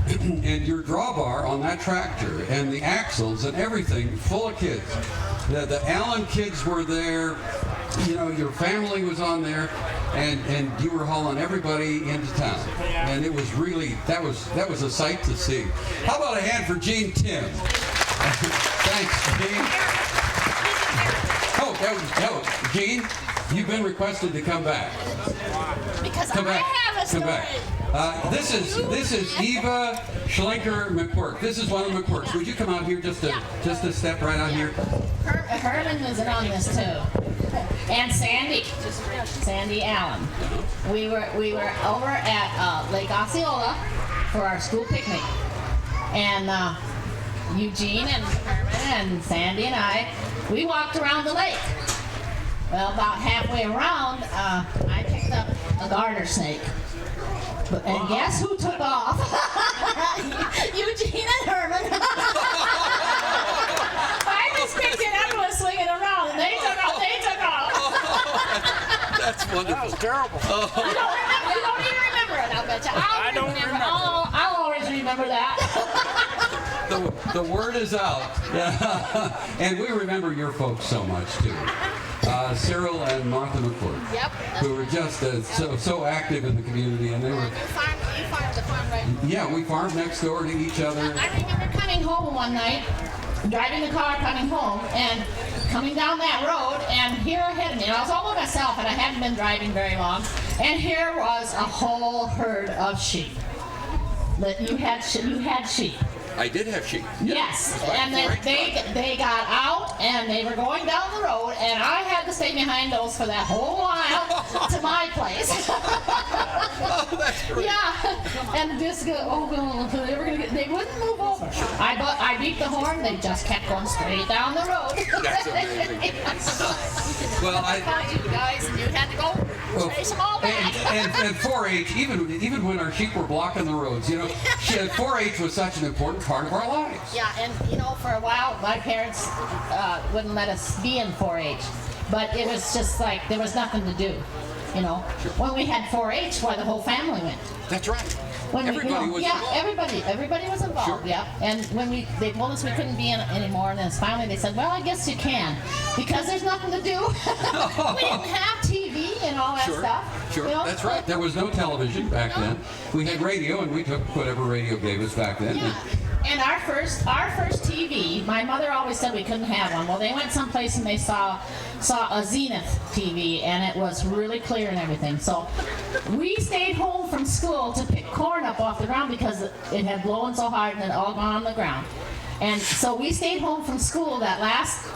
and your drawbar on that tractor and the axles and everything full of kids. The Allen kids were there, you know, your family was on there, and you were hauling everybody into town. And it was really, that was a sight to see. How about a hand for Gene Tim? Thanks, Gene. Oh, Gene, you've been requested to come back. Because Come back. I have a story. Come back. This is Eva Schlenker McQuirk. This is one of the McQuirks. Would you come out here just to step right out here? Herman was in on this too, and Sandy Allen. We were over at Lake Osceola for our school picnic, and Eugene and Herman and Sandy and we walked around the lake. Well, about halfway around, I picked up a garter snake. And guess who took off? Eugene and Herman. I just picked it up and was swinging around, and they took off. That's wonderful. That was terrible. You don't even remember it, I'll bet you. I don't remember. I'll always remember that. The word is out. And we remember your folks so much, too. Cyril and Martha McCourt, Yep. who were just so active in the community, and they were. You farmed the farm, right? Yeah, we farmed next door to each other. I remember coming home one night, driving the car coming home, and coming down that road, and here ahead of me, and I was all by myself, and I hadn't been driving very long, and here was a whole herd of sheep. But you had sheep. I did have sheep. Yes, and then they got out and they were going down the road, and I had to stay behind those for that whole while to my place. Oh, that's great. Yeah, and just go. They wouldn't move over. I beat the horn. They just kept going straight down the road. That's amazing. Well, I found you guys, and you had to go chase them all back. And 4-H, even when our sheep were blocking the roads, 4-H was such an important part of our lives. Yeah, and for a while, my parents wouldn't let us be in 4-H, but it was just like there was nothing to do. Sure. When we had 4-H, why the whole family went. That's right. Everybody was involved. Everybody was involved. Sure. Yeah. And when they told us we couldn't be in it anymore, and then finally they said, "Well, I guess you can, because there's nothing to do." We didn't have TV and all that stuff. Sure. That's right. There was no television back then. We had radio, and we took whatever radio gave us back then. Yeah. And our first TV, my mother always said we couldn't have one. Well, they went someplace and they saw a Zenith TV, and it was really clear and everything. So we stayed home from school to pick corn up off the ground because it had blown so hard and it all gone on the ground. And so we stayed home from school that last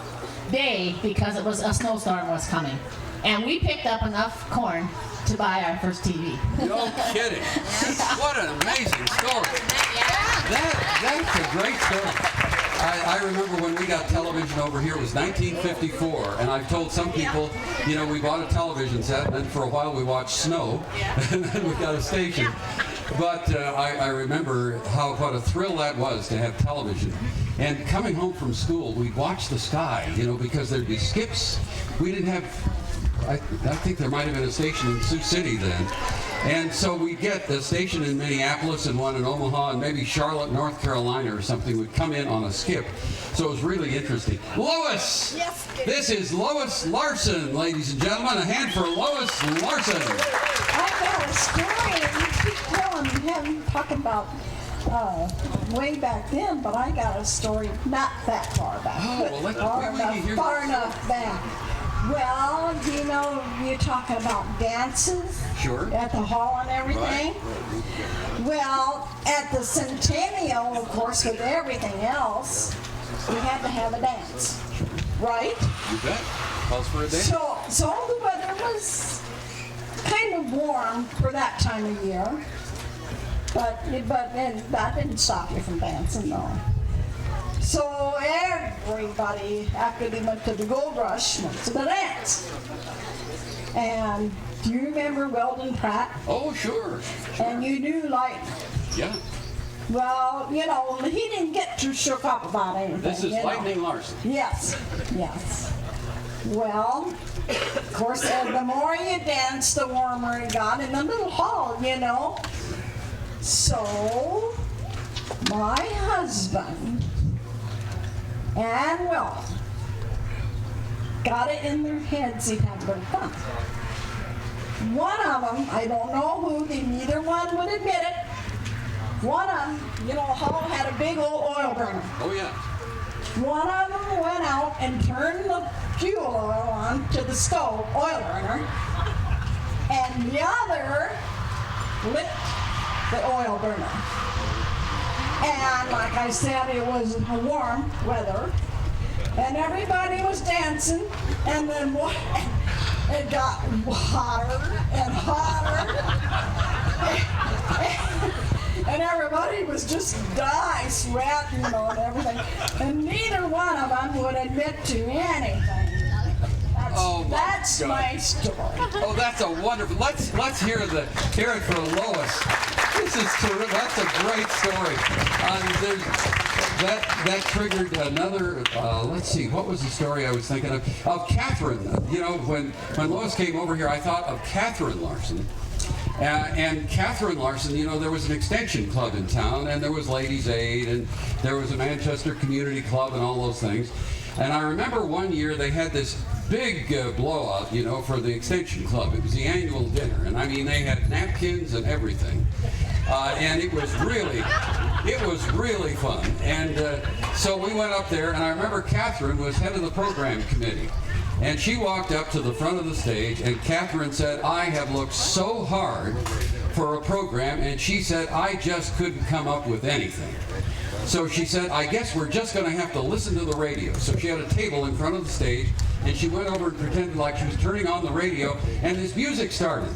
day because a snowstorm was coming. And we picked up enough corn to buy our first TV. No kidding. What an amazing story. That's a great story. I remember when we got television over here, it was 1954, and I've told some people, we bought a television set, and then for a while we watched snow, and then we got a station. But I remember what a thrill that was to have television. And coming home from school, we'd watch the sky, because there'd be skips. We didn't have, I think there might have been a station in Sioux City then. And so we'd get a station in Minneapolis and one in Omaha, and maybe Charlotte, North Carolina or something would come in on a skip. So it was really interesting. Lois! Yes. This is Lois Larson, ladies and gentlemen. A hand for Lois Larson. I got a story, and you keep telling him, talking about way back then, but I got a story not that far back. Oh, well, far enough back. Well, you're talking about dances at the hall and everything. Right. Well, at the Centennial, of course, with everything else, we had to have a dance, right? You bet. Calls for a dance. So the weather was kind of warm for that time of year, but that didn't stop you from dancing, though. So everybody, after they went to the gold rush, went to the dance. And do you remember Weldon Pratt? Oh, sure. And you knew Lightning. Yeah. Well, he didn't get too shook up about anything. This is Lightning Larson. Yes. Well, of course, the more you danced, the warmer it got in the little hall, So, my husband and Will got it in their heads they'd have a little fun. One of them, I don't know who, neither one would admit it. One of them, Hall had a big old oil burner. Oh, yeah. One of them went out and turned the fuel oil on to the stove, oil burner, and the other lit the oil burner. And like I said, it was warm weather, and everybody was dancing, and then it got hotter and hotter, and everybody was just dying, sweating, and everything, and neither one of them would admit to anything. That's Oh my That's God. my story. Oh, that's a wonderful. Let's hear it for Lois. This is terrific. That's a great story. That triggered another. Let's see. What was the story I was thinking of? Of Catherine. You know, when Lois came over here, I thought of Catherine Larson. And Catherine Larson, you know, there was an extension club in town, and there was Ladies' Aid, and there was a Manchester Community Club, and all those things. And I remember one year they had this big blowout, you know, for the extension club. It was the annual dinner, and I mean, they had napkins and everything. And it was really fun. And so we went up there, and I remember Catherine was head of the program committee. And she walked up to the front of the stage, and Catherine said, I have looked so hard for a program, and she said, I just couldn't come up with anything. So she said, I guess we're just going to have to listen to the radio. So she had a table in front of the stage, and she went over and pretended like she was turning on the radio, and this music started.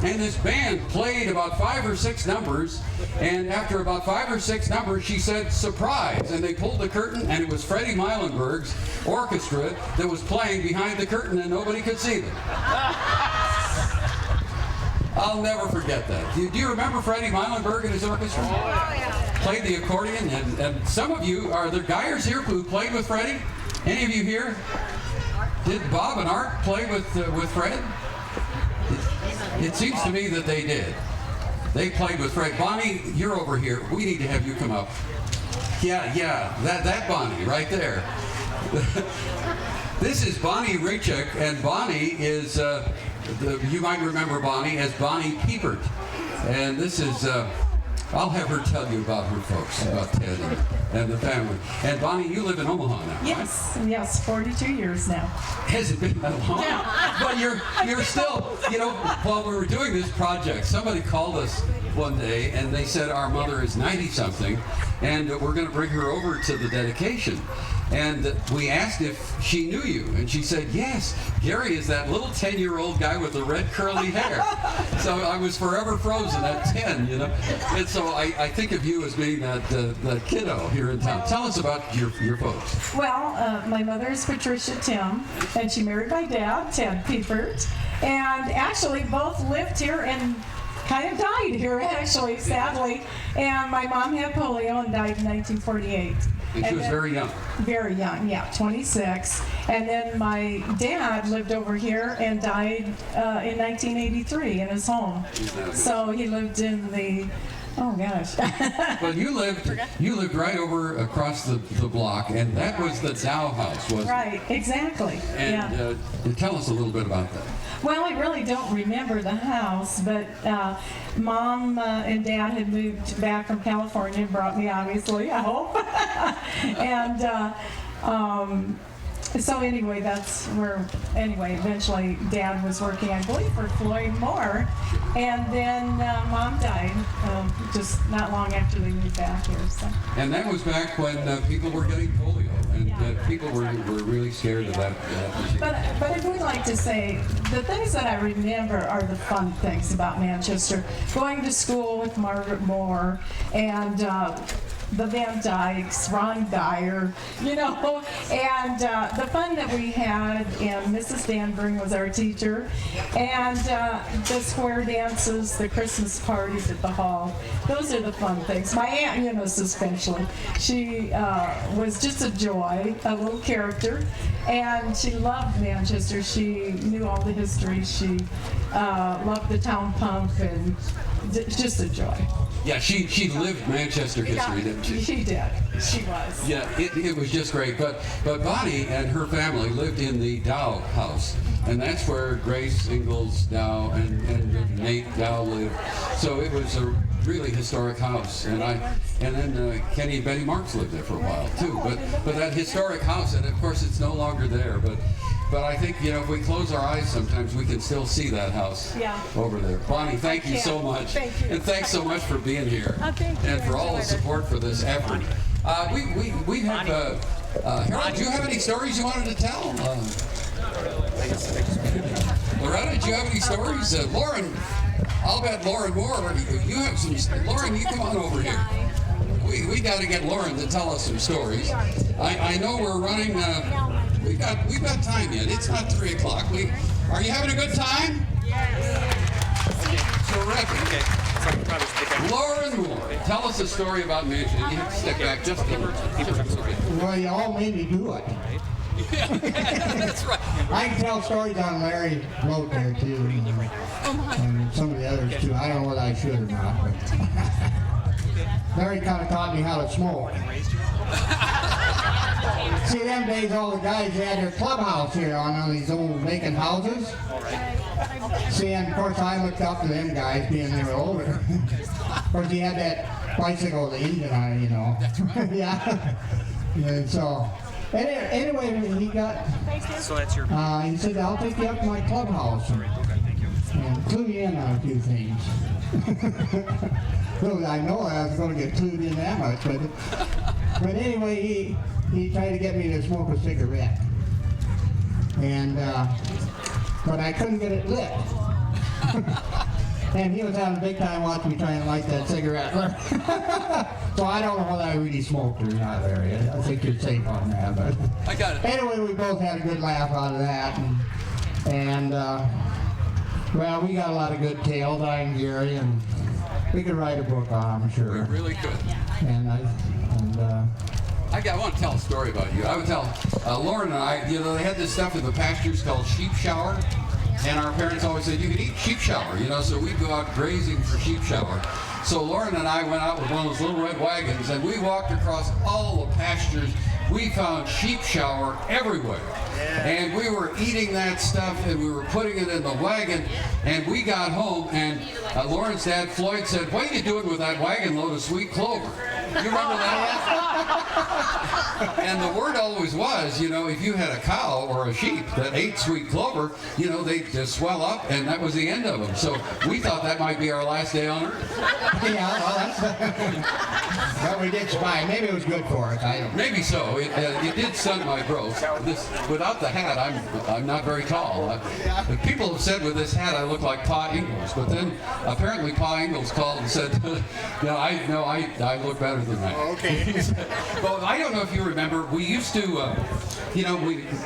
And this band played about 5 or 6 numbers, and after about 5 or 6 numbers, she said, surprise! And they pulled the curtain, and it was Freddie Meilenberg's orchestra that was playing behind the curtain, and nobody could see them. I'll never forget that. Do you remember Freddie Meilenberg and his orchestra? Oh, yeah. Played the accordion, and some of you, are there Guyers here who played with Freddie? Any of you here? Did Bob and Art play with Fred? It seems to me that they did. They played with Fred. Bonnie, you're over here. We need to have you come up. Yeah, that Bonnie right there. This is Bonnie Richek, and Bonnie is, you might remember Bonnie as Bonnie Piepert. And this is, I'll have her tell you about her folks, about Ted and the family. And Bonnie, you live in Omaha now, Yes, yes, 42 years now. Has it been that long? Yeah. But you're still, you know, while we were doing this project, somebody called us one day and they said our mother is 90-something and we're going to bring her over to the dedication. And we asked if she knew you, and she said, yes, Gary is that little 10-year-old guy with the red curly hair. So I was forever frozen at 10, you know. And so I think of you as being that kiddo here in town. Tell us about your folks. Well, my mother is Patricia Tim, and she married my dad, Ted Piepert, and actually both lived here and kind of died here, actually, sadly. And my mom had polio and died in 1948. And she was very young. Very young, yeah, 26. And then my dad lived over here and died in 1983 in his home. So he lived in the, oh gosh. Well, you lived right over across the block, and that was the Dow house, wasn't it? Right, exactly. And tell us a little bit about that. Well, I really don't remember the house, but Mom and Dad had moved back from California and brought me, obviously, I hope. And so anyway, that's where, eventually Dad was working, I believe, for Floyd Moore. And then Mom died just not long after they moved back here. So. And that was back when people were getting polio, and people were really scared of that. But I would like to say, the things that I remember are the fun things about Manchester. Going to school with Margaret Moore, and the Van Dykes, Ron Dyer, you know, and the fun that we had, and Mrs. Danburn was our teacher, and the square dances, the Christmas parties at the hall. Those are the fun things. My Aunt Eunice especially, she was just a joy, a little character, and she loved Manchester. She knew all the history. She loved the town pump, and just a joy. Yeah, she lived Manchester history, didn't she? She did. She was. Yeah, it was just great. But Bonnie and her family lived in the Dow house, and that's where Grace Ingalls Dow and Nate Dow lived. So it was a really historic house, and then Kenny and Betty Marks lived there for a while too. But that historic house, and of course it's no longer there, but I think, you know, if we close our eyes sometimes, we can still see that house over there. Bonnie, thank you so much. Thank you. And thanks so much for being here. Thank you. And for all the support for this effort. We have, Harold, do you have any stories you wanted to tell? Loretta, do you have any stories? Lauren, I'll bet Lauren Moore, you have some. Lauren, you come on over here. We got to get Lauren to tell us some stories. I know we're running We've got time yet. It's not 3 o'clock. Are you having a good time? Terrific. Lauren Moore, tell us a story about Manchester. You have to step back just a little. Well, you all made me do it. That's right. I can tell stories on Larry Float there too, and some of the others too. I don't know whether I should or not, but Larry kind of taught me how to smoke. See, them days all the guys had their clubhouse here on these old vacant houses. See, and of course I looked up to them guys being they were older. Of course he had that bicycle with the engine on it, you know. That's right. Yeah. And so, anyway, he got, So that's your... he said, I'll take you up to my clubhouse and clue you in on a few things. Well, I know I was going to get clued in that much, but anyway, he tried to get me to smoke a cigarette. And, but I couldn't get it lit. And he was having a big time watching me trying to light that cigarette. So I don't know whether I really smoked or not, Larry. I think you're safe on that. But I got it. Anyway, we both had a good laugh out of that. And well, we got a lot of good tales, I and Gary, and we could write a book on them, I'm sure. We really could. And I want to tell a story about you. I would tell Lauren and I, you know, they had this stuff in the pastures called sheep shower. And our parents always said, you can eat sheep shower, you know, so we'd go out grazing for sheep shower. So Lauren and I went out with one of those little red wagons, and we walked across all the pastures. We found sheep shower everywhere. Yeah. And we were eating that stuff, and we were putting it in the wagon, and we got home, and Lauren's dad, Floyd, said, what are you doing with that wagon load of sweet clover? You remember that? And the word always was, you know, if you had a cow or a sheep that ate sweet clover, you know, they'd just swell up, and that was the end of them. So we thought that might be our last day on Earth. Yeah, well, that's... Well, we did survive. Maybe it was good for us. I don't know. Maybe so. It did stunt my growth. Without the hat, I'm not very tall. People have said with this hat I look like Pa Ingalls, but then apparently Pa Ingalls called and said, I look better than that. Okay. Well, I don't know if you remember, we used to,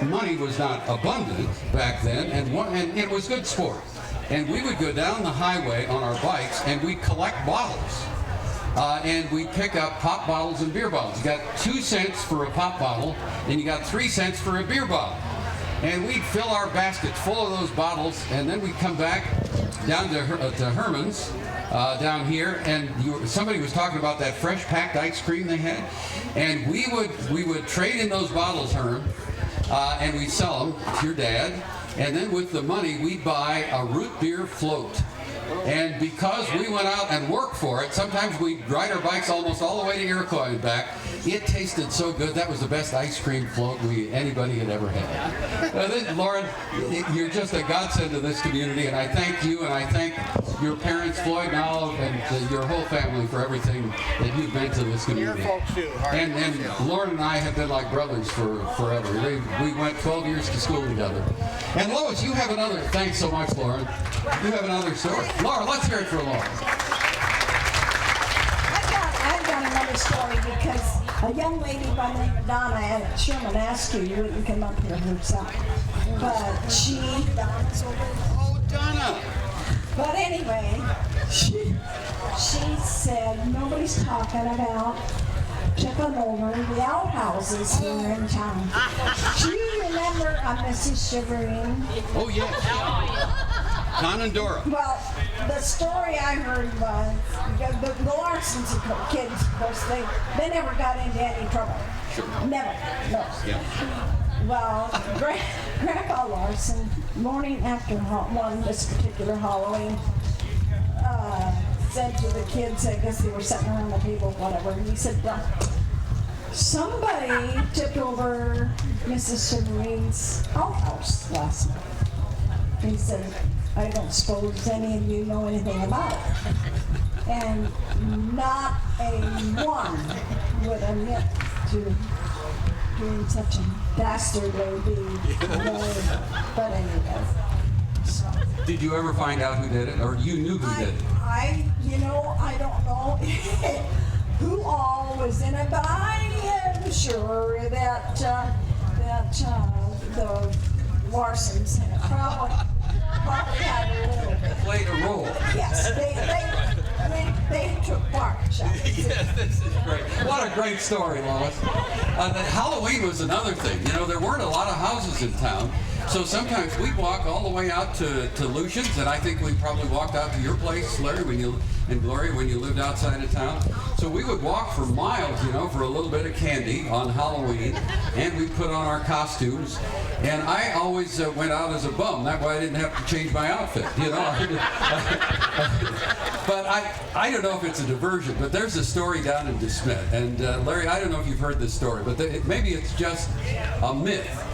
money was not abundant back then, and it was good sport. And we would go down the highway on our bikes, and we'd collect bottles. And we'd pick up pop bottles and beer bottles. You got 2 cents for a pop bottle, and you got 3 cents for a beer bottle. And we'd fill our baskets full of those bottles, and then we'd come back down to Herman's down here, and somebody was talking about that fresh packed ice cream they had, and we would trade in those bottles, Herm, and we'd sell them to your dad, and then with the money we'd buy a root beer float. And because we went out and worked for it, sometimes we'd ride our bikes almost all the way to Iroquois and back. It tasted so good. That was the best ice cream float anybody had ever had. Lauren, you're just a godsend to this community, and I thank you, and I thank your parents, Floyd and Olive, and your whole family for everything that you've been to this community. Your folks too. And Lauren and I have been like brothers for forever. We went 12 years to school together. And Lois, you have another, thanks so much, Lauren. You have another story. Laura, let's hear it for Laura. I've got another story because a young lady by the name of Donna at Sherman asked you wouldn't come up here herself. But she... Oh, Donna! But anyway, she said nobody's talking about tipping over the outhouses here in town. Do you remember Mrs. Shiverine? Oh, yes. Don and Dora. Well, the story I heard was the Larsons kids, of course, they never got into any trouble. Sure. Never. No. Yeah. Well, Grandpa Larson, morning after this particular Halloween, said to the kids, I guess they were sitting around the table, whatever, and he said, well, somebody tipped over Mrs. Shiverine's outhouse last night. He said, I don't suppose any of you know anything about it. And not a one would admit to doing such a dastardly deed. But anyway. So. Did you ever find out who did it, or you knew who did it? I don't know who all was in it, but I am sure that that the Larsons probably had a little. Played a role. Yes, they took part. Yes, this is great. What a great story, Lois. The Halloween was another thing. You know, there weren't a lot of houses in town, so sometimes we'd walk all the way out to Lucian's, and I think we probably walked out to your place, Larry, and Gloria, when you lived outside of town. So we would walk for miles, you know, for a little bit of candy on Halloween, and we'd put on our costumes. And I always went out as a bum. That way I didn't have to change my outfit, you know. But I don't know if it's a diversion, but there's a story down in DeSmet. And Larry, I don't know if you've heard this story, but maybe it's just a myth.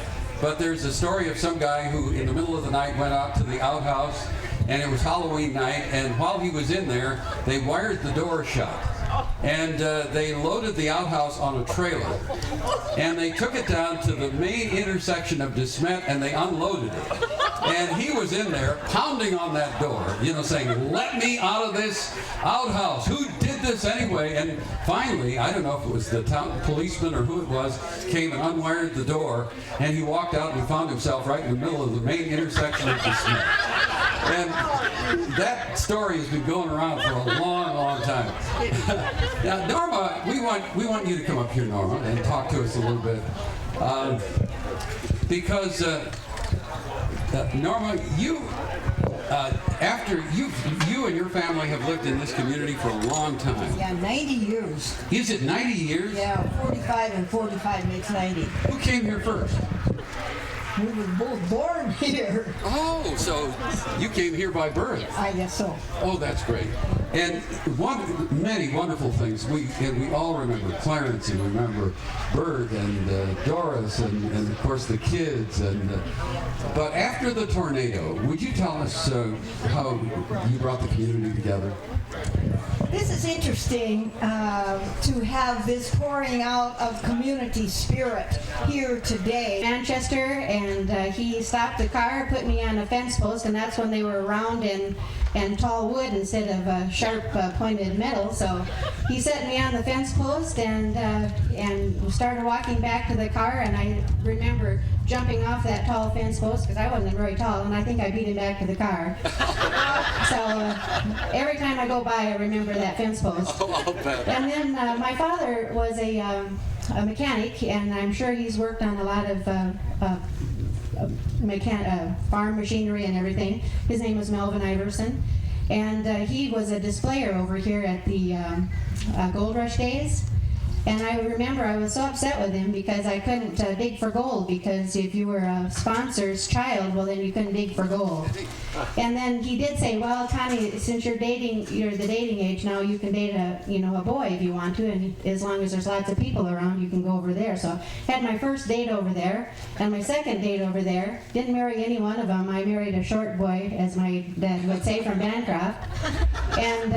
But there's a story of some guy who, in the middle of the night, went out to the outhouse, and it was Halloween night, and while he was in there, they wired the door shut. And they loaded the outhouse on a trailer, and they took it down to the main intersection of DeSmet, and they unloaded it. And he was in there pounding on that door, you know, saying, "Let me out of this outhouse. Who did this anyway?" And finally, I don't know if it was the town policeman or who it was, came and unwired the door, and he walked out and he found himself right in the middle of the main intersection of DeSmet. And that story has been going around for a long, long time. Now, Norma, we want you to come up here, Norma, and talk to us a little bit, because Norma, you and your family have lived in this community for a long time. Yeah, 90 years. Is it 90 years? Yeah, 45 and 45 makes 90. Who came here first? We were both born here. Oh, so you came here by birth? I guess so. Oh, that's great. And many wonderful things. We all remember Clarence, and remember Bert and Doris, and of course the kids. But after the tornado, would you tell us how you brought the community together? This is interesting to have this pouring out of community spirit here today. Manchester, and he stopped the car, put me on a fence post, and that's when they were round and tall wood instead of sharp pointed metal. So he set me on the fence post and started walking back to the car, and I remember jumping off that tall fence post because I wasn't very tall, and I think I beat him back to the car. So every time I go by, I remember that fence post. Oh, I'll bet. And then my father was a mechanic, and I'm sure he's worked on a lot of farm machinery and everything. His name was Melvin Iverson, and he was a displayer over here at the Gold Rush days. And I remember I was so upset with him because I couldn't dig for gold, because if you were a sponsor's child, well, then you couldn't dig for gold. And then he did say, "Well, Connie, since you're the dating age now, you can date a boy if you want to, and as long as there's lots of people around, you can go over there." So I had my first date over there, and my second date over there. Didn't marry any one of them. I married a short boy, as my dad would say, from Bancroft. And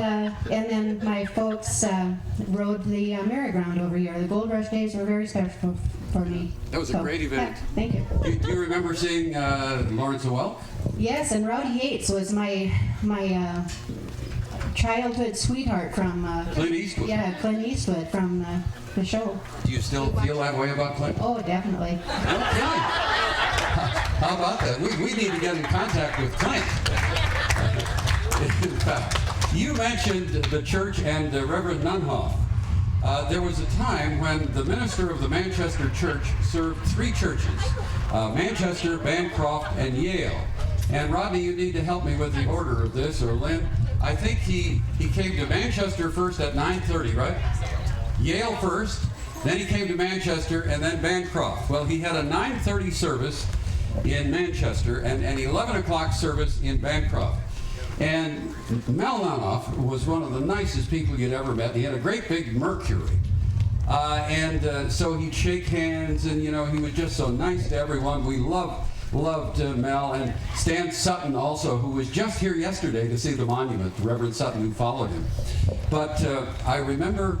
then my folks rode the merry-go-round over here. The Gold Rush days were very special for me. That was a great event. Thank you. Do you remember seeing Lawrence of Welk? Yes, and Rowdy Yates was my childhood sweetheart from Clint Eastwood. Yeah, Clint Eastwood from the show. Do you still feel that way about Clint? Oh, definitely. Okay. How about that? We need to get in contact with Clint. You mentioned the church and Reverend Nunhoff. There was a time when the minister of the Manchester church served three churches, Manchester, Bancroft, and Yale. And Rodney, you need to help me with the order of this, or Lynn. I think he came to Manchester first at 9:30, right? Yale first, then he came to Manchester, and then Bancroft. Well, he had a 9:30 service in Manchester and an 11 o'clock service in Bancroft. And Mel Nunhoff was one of the nicest people you'd ever met. He had a great big Mercury. So he'd shake hands, and, he was just so nice to everyone. We loved Mel, and Stan Sutton also, who was just here yesterday to see the monument, Reverend Sutton, who followed him. But I remember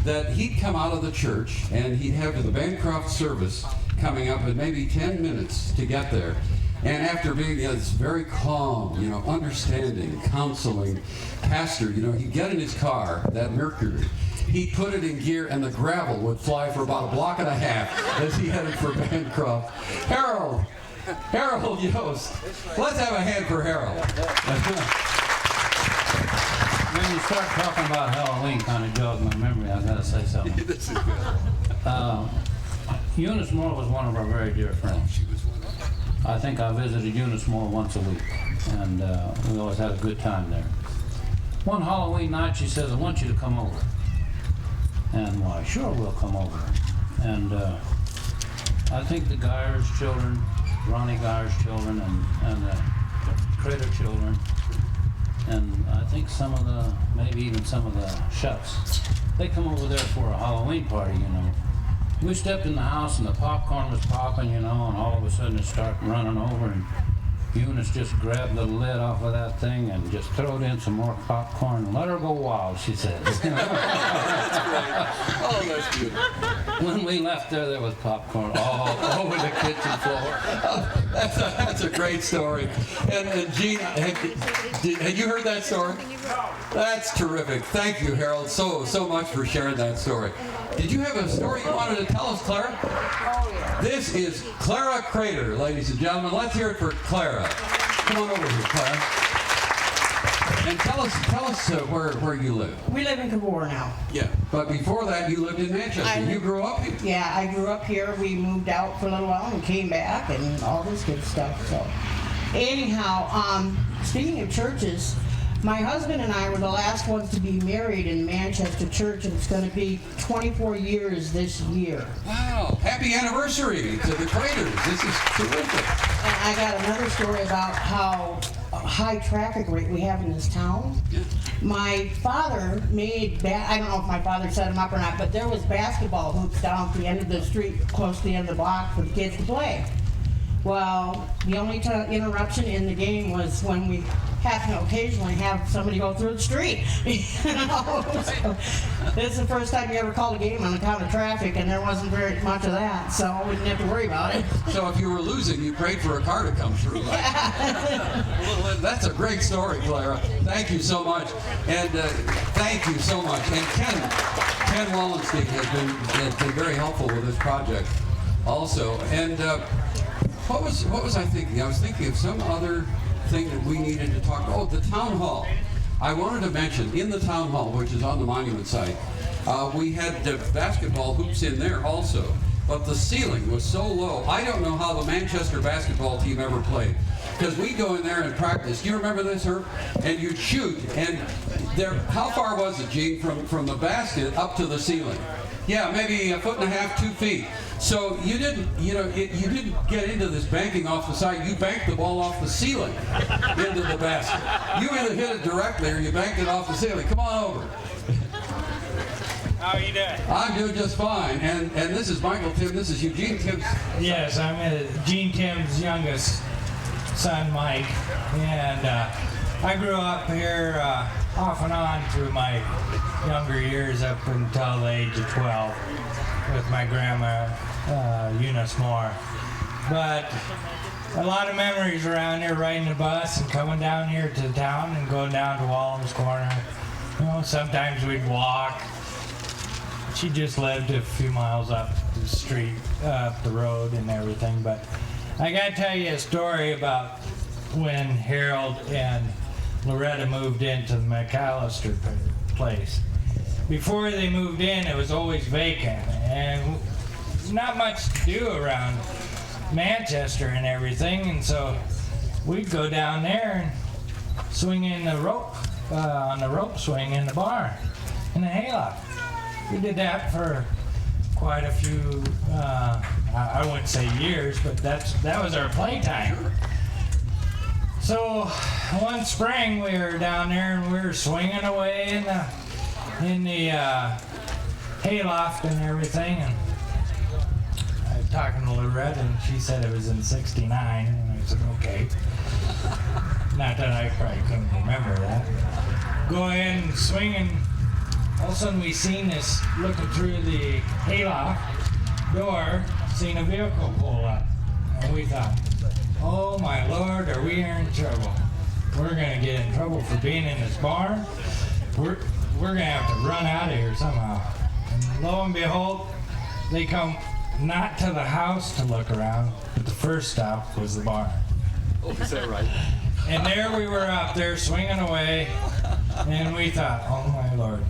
that he'd come out of the church, and he'd have the Bancroft service coming up in maybe 10 minutes to get there. And after being this very calm, understanding, counseling pastor, he'd get in his car, that Mercury, he'd put it in gear and the gravel would fly for about a block and a half as he headed for Bancroft. Harold Yost. Let's have a hand for Harold. When you start talking about Halloween, kind of jogs my memory. I gotta say something. This is good. Eunice Moore was one of our very dear friends. She was one of them. I think I visited Eunice Moore once a week, and we always had a good time there. One Halloween night, she says, "I want you to come over." And why, sure, we'll come over. And I think the Geyer's children, Ronnie Geyer's children, and the Crater children, and I think maybe even some of the Shuts, they come over there for a Halloween party, you know. We stepped in the house and the popcorn was popping, you know, and all of a sudden it started running over, and Eunice just grabbed the lid off of that thing and just throwed in some more popcorn and let her go wild, she says. That's great. Oh, that's beautiful. When we left there was popcorn all over the kitchen floor. That's a great story. And Gene, had you heard that story? That's terrific. Thank you, Harold, so much for sharing that story. Did you have a story you wanted to tell us, Clara? Oh, yeah. This is Clara Crater, ladies and gentlemen. Let's hear it for Clara. Come on over here, Clara. And tell us where you live. We live in Cavour now. Yeah, but before that, you lived in Manchester. You grew up here. Yeah, I grew up here. We moved out for a little while and came back and all this good stuff. So, anyhow, speaking of churches, my husband and I were the last ones to be married in Manchester Church, and it's going to be 24 years this year. Wow! Happy anniversary to the Craters. This is terrific. And I got another story about how high traffic rate we have in this town. Yeah. My father made, I don't know if my father set them up or not, but there was basketball hoops down at the end of the street, close to the end of the block for the kids to play. Well, the only interruption in the game was when we have to occasionally have somebody go through the street. You know? So, this is the first time you ever called a game on account of traffic, and there wasn't very much of that, so we didn't have to worry about it. So if you were losing, you prayed for a car to come through, right? Well, that's a great story, Clara. Thank you so much. And thank you so much. And Ken Wallenstein has been very helpful with this project also. And what was I thinking? I was thinking of some other thing that we needed to talk about. Oh, the town hall. I wanted to mention, in the town hall, which is on the monument site, we had basketball hoops in there also, but the ceiling was so low. I don't know how the Manchester basketball team ever played, because we'd go in there and practice. Do you remember this, Herb? And you'd shoot, and there, how far was it, Gene, from the basket up to the ceiling? Yeah, maybe 1.5 feet, 2 feet. So you didn't get into this banking off the side. You banked the ball off the ceiling into the basket. You either hit it directly or you banked it off the ceiling. Come on over. How are you doing? I'm doing just fine. And this is Michael Tim. This is Eugene Tim's. Yes, I'm Gene Tim's youngest son, Mike. And I grew up here off and on through my younger years up until the age of 12 with my grandma, Eunice Moore. But a lot of memories around here, riding the bus and coming down here to town and going down to Wallen's Corner. You know, sometimes we'd walk. She just lived a few miles up the street, up the road and everything. But I gotta tell you a story about when Harold and Loretta moved into the McAllister place. Before they moved in, it was always vacant and not much to do around Manchester and everything, and so we'd go down there and swing in the rope, on the rope swing in the barn, in the hayloft. We did that for quite a few, I wouldn't say years, but that was our playtime. So one spring we were down there and we were swinging away in the hayloft and everything, and I was talking to Loretta and she said it was in '69, and I said okay. Not that I probably couldn't remember that. Go in swinging, all of a sudden we seen this, looking through the hayloft door, seen a vehicle pull up, and we thought, oh my Lord, are we in trouble? We're gonna get in trouble for being in this barn. we're going to have to run out of here somehow. And lo and behold, they come not to the house to look around, but the first stop was the barn. Oh, is that right? And there we were out there swinging away, and we thought, oh my Lord.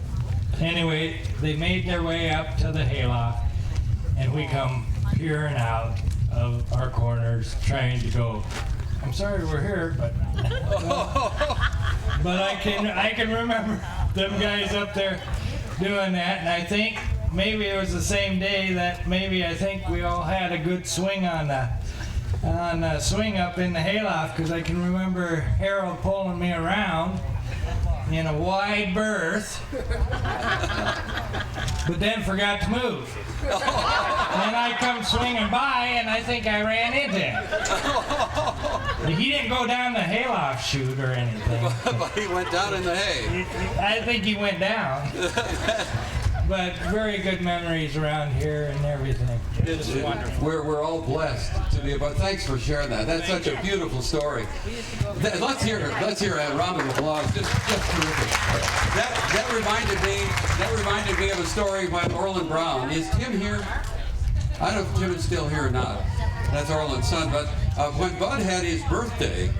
Anyway, they made their way up to the hayloft, and we come peering out of our corners trying to go, I'm sorry we're here, but I can remember them guys up there doing that, and I think maybe it was the same day that maybe I think we all had a good swing on the swing up in the hayloft, because I can remember Harold pulling me around in a wide berth, but then forgot to move. And I come swinging by, and I think I ran into him. He didn't go down the hayloft chute or anything. But he went down in the hay. I think he went down. But very good memories around here and everything. It's wonderful. We're all blessed to be. But thanks for sharing that. That's such a beautiful story. Let's hear a round of applause. Just terrific. That reminded me of a story by Orland Brown. Is Tim here? I don't know if Tim is still here or not. That's Orland's son. But when Bud had his birthday,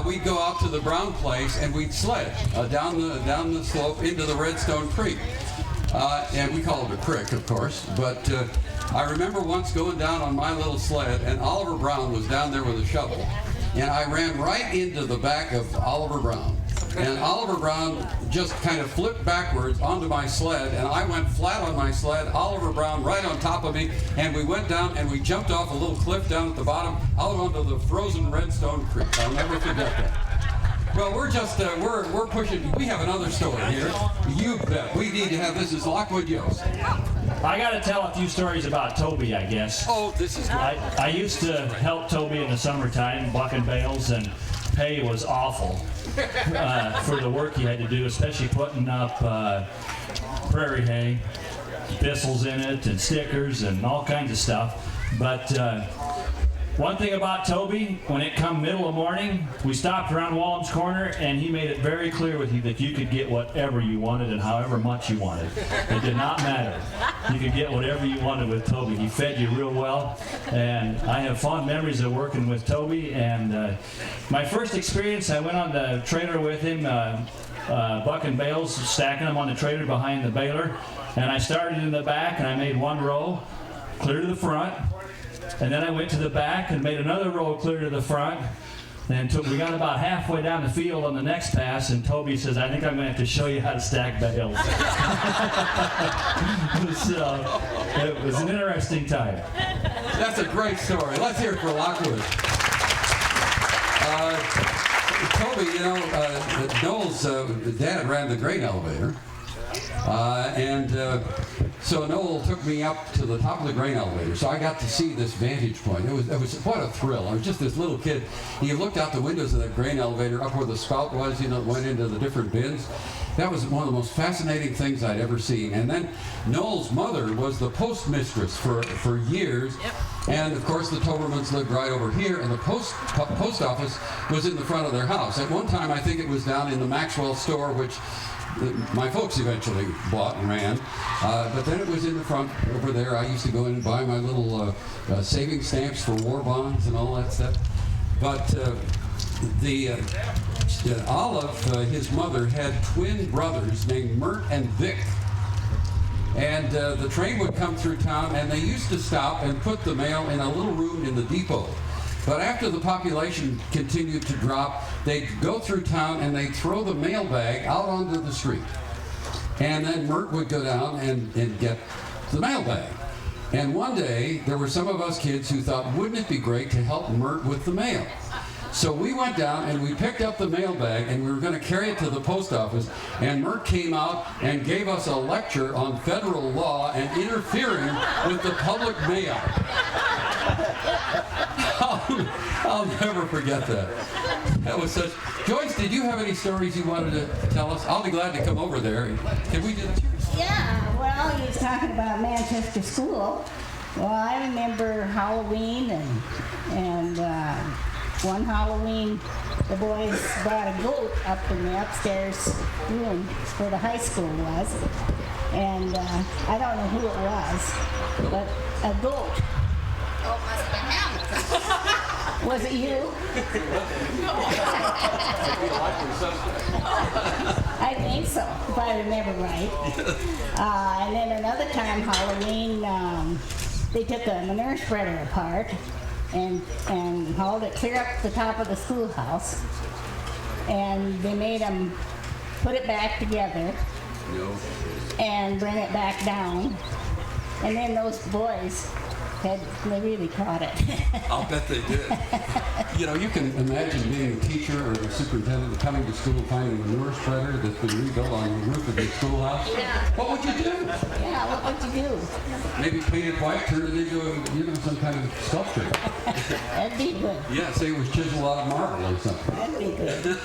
we'd go out to the Brown place and we'd sled down the slope into the Redstone Creek. And we call it a crick, of course, but I remember once going down on my little sled, and Oliver Brown was down there with a shovel, and I ran right into the back of Oliver Brown. And Oliver Brown just kind of flipped backwards onto my sled, and I went flat on my sled, Oliver Brown right on top of me, and we went down and we jumped off a little cliff down at the bottom out onto the frozen Redstone Creek. I'll never forget that. Well, we're just, we're pushing, we have another story here. You bet. We need to have, this is Lockwood Yost. I got to tell a few stories about Toby, I guess. Oh, this is good. I used to help Toby in the summertime, bucking bales, and pay was awful for the work he had to do, especially putting up prairie hay, thistles in it, and stickers, and all kinds of stuff. But one thing about Toby, when it come middle of morning, we stopped around Wallam's Corner, and he made it very clear with you that you could get whatever you wanted and however much you wanted. It did not matter. You could get whatever you wanted with Toby. He fed you real well, and I have fond memories of working with Toby. And my first experience, I went on the trailer with him, bucking bales, stacking them on the trailer behind the baler, and I started in the back, and I made one row clear to the front. And then I went to the back and made another row clear to the front. And we got about halfway down the field on the next pass, and Toby says, I think I'm going to have to show you how to stack bales. It was an interesting time. That's a great story. Let's hear it for Lockwood. Toby, you know, Noel's dad ran the grain elevator. So Noel took me up to the top of the grain elevator, so I got to see this vantage point. It was what a thrill. I was just this little kid. He looked out the windows of that grain elevator up where the spout was, you know, went into the different bins. That was one of the most fascinating things I'd ever seen. And then Noel's mother was the postmistress for years. Yep. And of course the Tobermans lived right over here, and the post office was in the front of their house. At one time I think it was down in the Maxwell store, which my folks eventually bought and ran, but then it was in the front over there. I used to go in and buy my little saving stamps for war bonds and all that stuff. But Olive, his mother, had twin brothers named Mert and Vic. And the train would come through town, and they used to stop and put the mail in a little room in the depot. But after the population continued to drop, they'd go through town and they'd throw the mailbag out onto the street. And then Mert would go down and get the mailbag. And one day, there were some of us kids who thought, wouldn't it be great to help Mert with the mail? So we went down and we picked up the mailbag, and we were going to carry it to the post office. And Mert came out and gave us a lecture on federal law and interfering with the public mail. I'll never forget that. That was such. Joyce, did you have any stories you wanted to tell us? I'll be glad to come over there. Can we do that? Yeah, well, you was talking about Manchester School. Well, I remember Halloween and one Halloween the boys brought a goat up in the upstairs room where the high school was. And I don't know who it was, but a goat. Oh, must have been him. Was it you? I think so, if I remember right. And then another time, Halloween, they took a manure spreader apart and hauled it clear up the top of the schoolhouse. And they made them put it back together and bring it back down. And then those boys, they really caught it. I'll bet they did. You know, you can imagine being a teacher or the superintendent coming to school and finding a manure spreader that's been rebuilt on the roof of the schoolhouse. Yeah. What would you do? Yeah, what would you do? Maybe paint it white, turn it into some kind of sculpture. That'd be good. Yeah, say it was chiseled out of marble or something. That'd be good.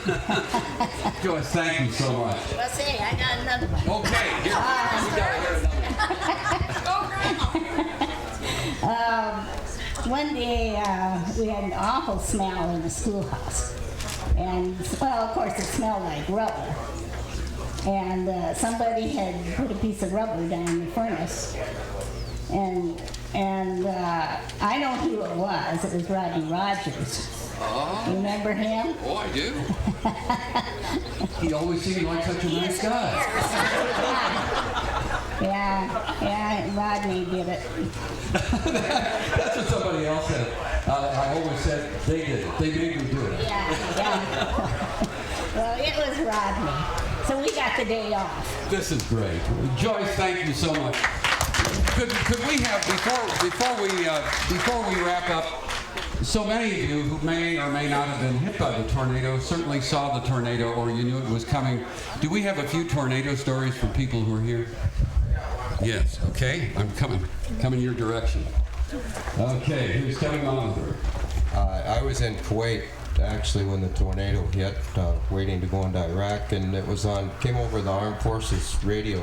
Joyce, thank you so much. Well, say, I got another one. Okay, here, we gotta hear another one. One day we had an awful smell in the schoolhouse. And, well, of course, it smelled like rubber. And somebody had put a piece of rubber down the furnace. And I know who it was. It was Rodney Rogers. Oh. You remember him? Oh, I do. He always seemed like such a nice guy. Yeah, Rodney did it. That's what somebody else said. I always said they did it. They made me do it. Yeah. Well, it was Rodney. So we got the day off. This is great. Joyce, thank you so much. Could we have, before we wrap up, so many of you who may or may not have been hit by the tornado certainly saw the tornado or you knew it was coming. Do we have a few tornado stories from people who are here? Yes, okay, I'm coming your direction. Okay, who's coming on? I was in Kuwait actually when the tornado hit, waiting to go into Iraq, and it was came over the Armed Forces radio.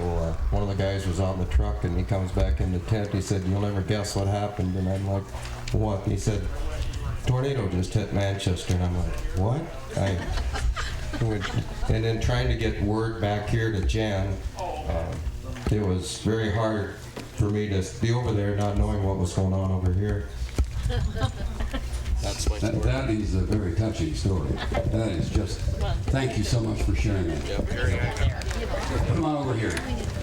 One of the guys was on the truck and he comes back in the tent. He said, "You'll never guess what happened." And I'm like, "What?" And he said, "Tornado just hit Manchester." And I'm like, "What?" And then trying to get word back here to Jan, it was very hard for me to be over there not knowing what was going on over here. That's my story. That is a very touching story. That is just, thank you so much for sharing that. Come on over here.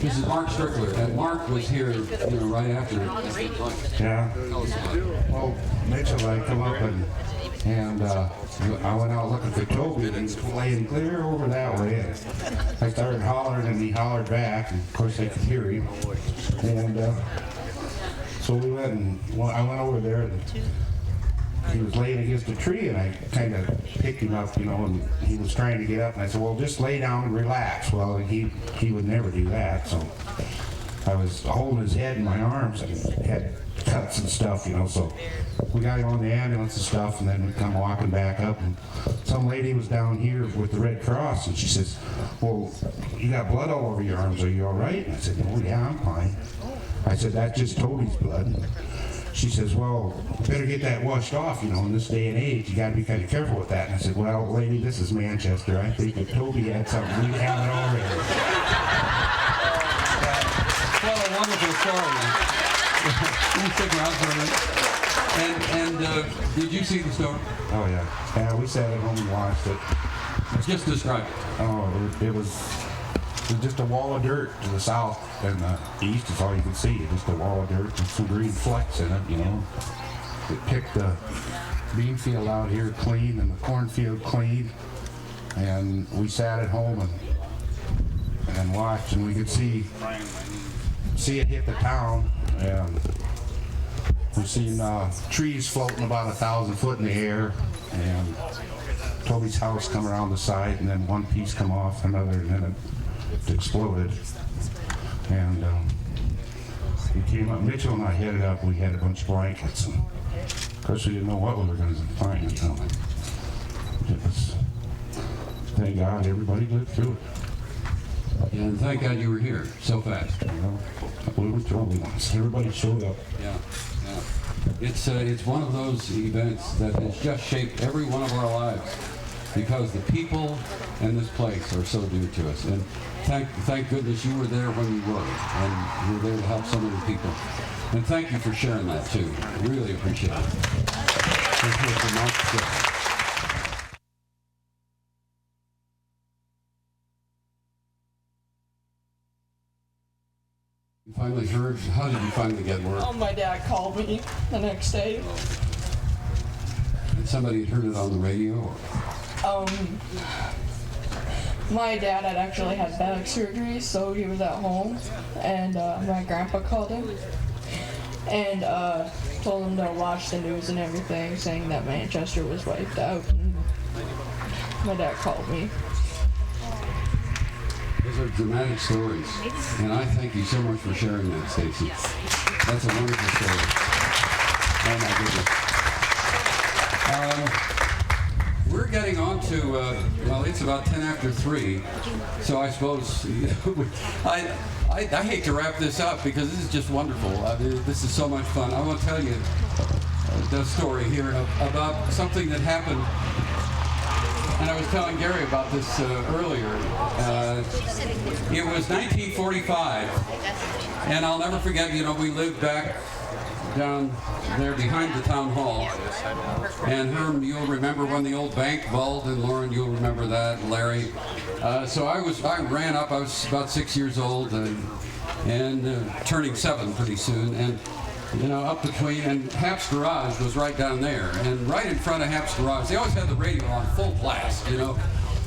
This is Mark Strickler, and Mark was here, right after. Yeah. Well, Mitchell, I come up and I went out looking for Toby, and he was laying clear over that way. And I started hollering, and he hollered back, and of course I could hear him. And so we went, and I went over there, and he was laying against a tree, and I kind of picked him up, and he was trying to get up, and I said, "Well, just lay down and relax." Well, he would never do that, so I was holding his head in my arms, and he had cuts and stuff, so we got him on the ambulance and stuff, and then we come walking back up, and some lady was down here with the Red Cross, and she says, "Well, you got blood all over your arms, are you all right?" And I said, "Oh yeah, I'm fine." I said, "That's just Toby's blood." She says, "Well, better get that washed off, in this day and age, you got to be kind of careful with that." And I said, "Well, lady, this is Manchester. I think if Toby had something, we'd have it already." What a wonderful story. You stick around for a minute. And did you see the story? Oh, yeah. Yeah, we sat at home and watched it. Just describe it. Oh, it was just a wall of dirt to the south, and the east is all you can see. Just a wall of dirt with some green flecks in it, It picked the bean field out here clean and the cornfield clean. And we sat at home and watched, and we could see it hit the town. And we've seen trees floating about 1,000 foot in the air, and Toby's house come around the side, and then one piece come off another, and then it exploded. And we came up, Mitchell and I headed up, we had a bunch of blankets, and of course we didn't know what we were going to find. It was, thank God everybody lived through it. Yeah, and thank God you were here so fast. We were totally once. Everybody showed up. Yeah. It's one of those events that has just shaped every one of our lives. because the people in this place are so dear to us. And thank goodness you were there when you were, and you were there to help so many people. And thank you for sharing that too. Really appreciate it. Thank you so much. You finally heard? How did you finally get word? Oh, my dad called me the next day. Did somebody had heard it on the radio? Or? My dad had actually had back surgery, so he was at home, and my grandpa called him and told him to watch the news and everything, saying that Manchester was wiped out. And my dad called me. Those are dramatic stories, and I thank you so much for sharing that, Stacy. That's a wonderful story. Oh my goodness. We're getting on to, well, it's about 10 after 3, so I suppose, I hate to wrap this up because this is just wonderful. This is so much fun. I want to tell you the story here about something that happened. And I was telling Gary about this earlier. It was 1945, and I'll never forget, we lived back down there behind the town hall. And Herm, you'll remember when the old bank vault, and Lauren, you'll remember that, and Larry. So I ran up, I was about 6 years old, and turning 7 pretty soon, and up between, and Hap's garage was right down there, and right in front of Hap's garage, they always had the radio on full blast,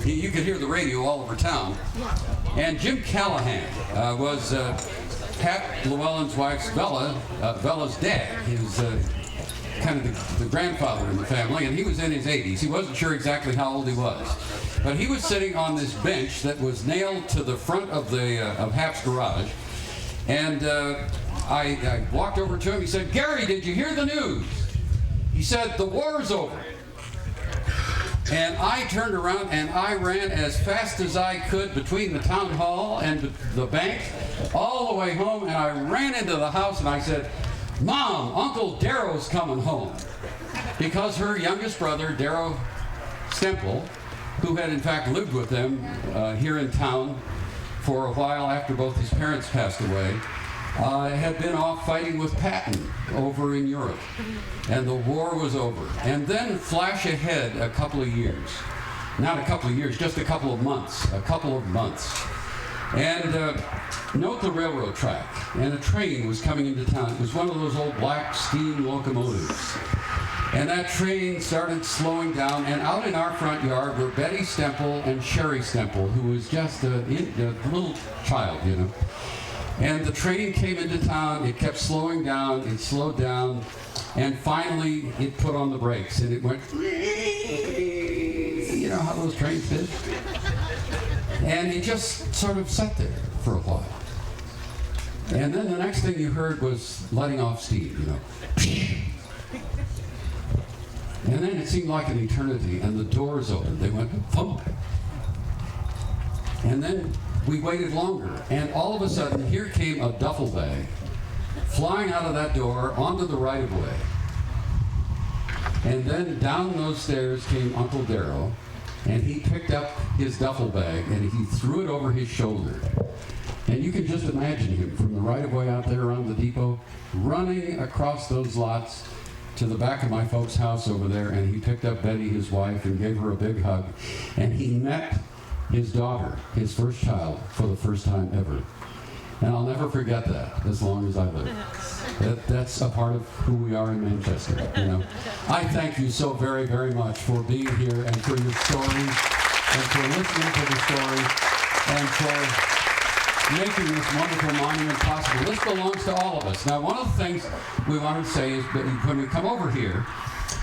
You could hear the radio all over town. And Jim Callahan was Hap Llewellyn's wife's Bella's dad. He was kind of the grandfather in the family, and he was in his 80s. He wasn't sure exactly how old he was. But he was sitting on this bench that was nailed to the front of Hap's garage, and I walked over to him. He said, "Gary, did you hear the news?" He said, "The war's over." And I turned around and I ran as fast as I could between the town hall and the bank all the way home, and I ran into the house and I said, "Mom, Uncle Darrow's coming home." Because her youngest brother, Darrow Stemple, who had in fact lived with them here in town for a while after both his parents passed away, had been off fighting with Patton over in Europe, and the war was over. And then flash ahead a couple of years, not a couple of years, just a couple of months, and note the railroad track, and a train was coming into town. It was one of those old black steam locomotives, and that train started slowing down, and out in our front yard were Betty Stemple and Sherry Stemple, who was just a little child, And the train came into town, it kept slowing down, it slowed down, and finally it put on the brakes, and it went, you know how those trains did? And it just sort of sat there for a while. And then the next thing you heard was letting off steam, And then it seemed like an eternity, and the doors opened, they went thump. And then we waited longer, and all of a sudden, here came a duffel bag flying out of that door onto the right-of-way. And then down those stairs came Uncle Darrow, and he picked up his duffel bag, and he threw it over his shoulder. And you can just imagine him from the right-of-way out there around the depot, running across those lots to the back of my folks' house over there, and he picked up Betty, his wife, and gave her a big hug, and he met his daughter, his first child, for the first time ever. And I'll never forget that as long as I live. That's a part of who we are in Manchester, I thank you so very, very much for being here and for your stories and for listening to the story and for making this wonderful monument possible. This belongs to all of us. Now, one of the things we wanted to say is that when we come over here,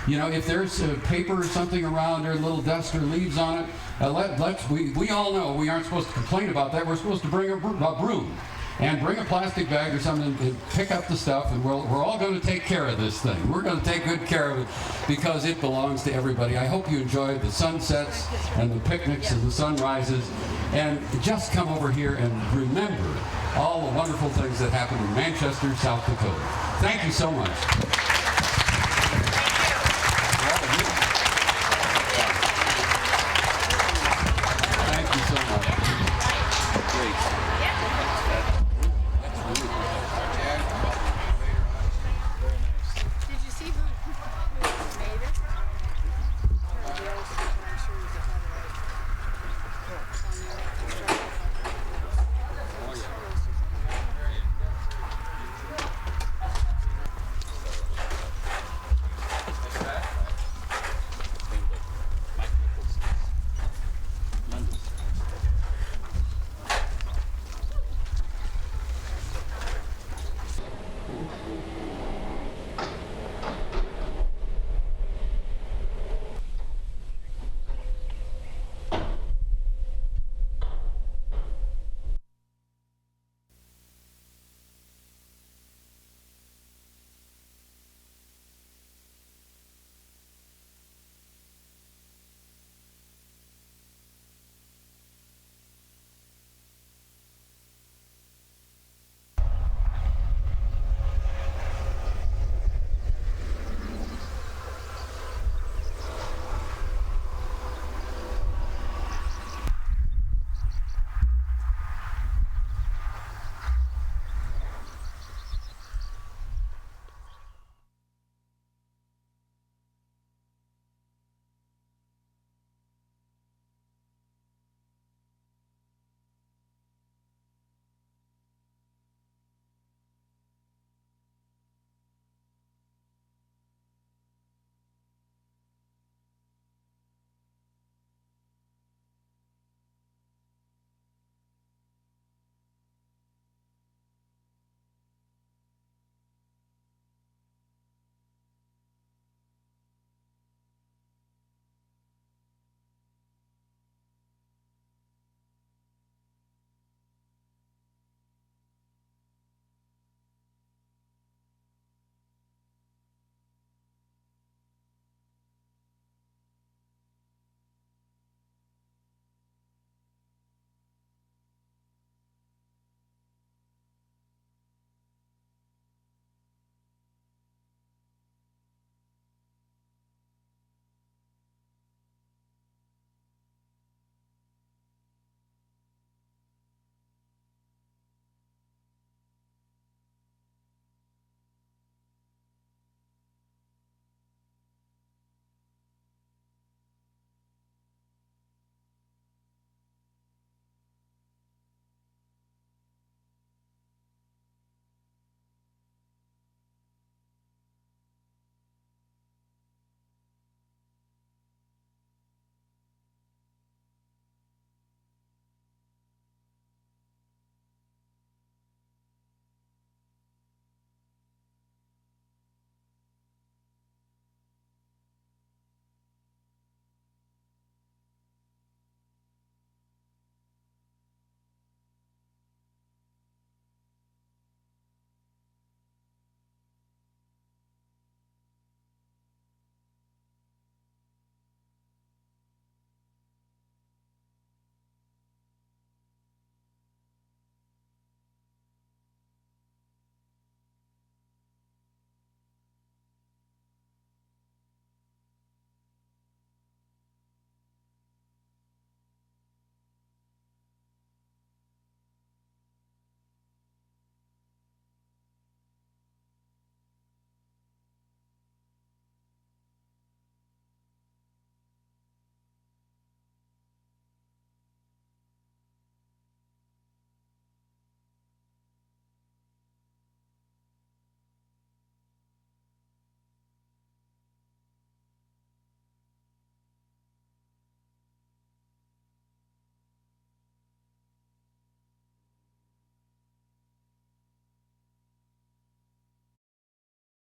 if there's a paper or something around or a little dust or leaves on it, we all know we aren't supposed to complain about that. We're supposed to bring a broom and bring a plastic bag or something and pick up the stuff, and we're all going to take care of this thing. We're going to take good care of it because it belongs to everybody. I hope you enjoyed the sunsets and the picnics and the sunrises, and just come over here and remember all the wonderful things that happened in Manchester, South Dakota. Thank you so much.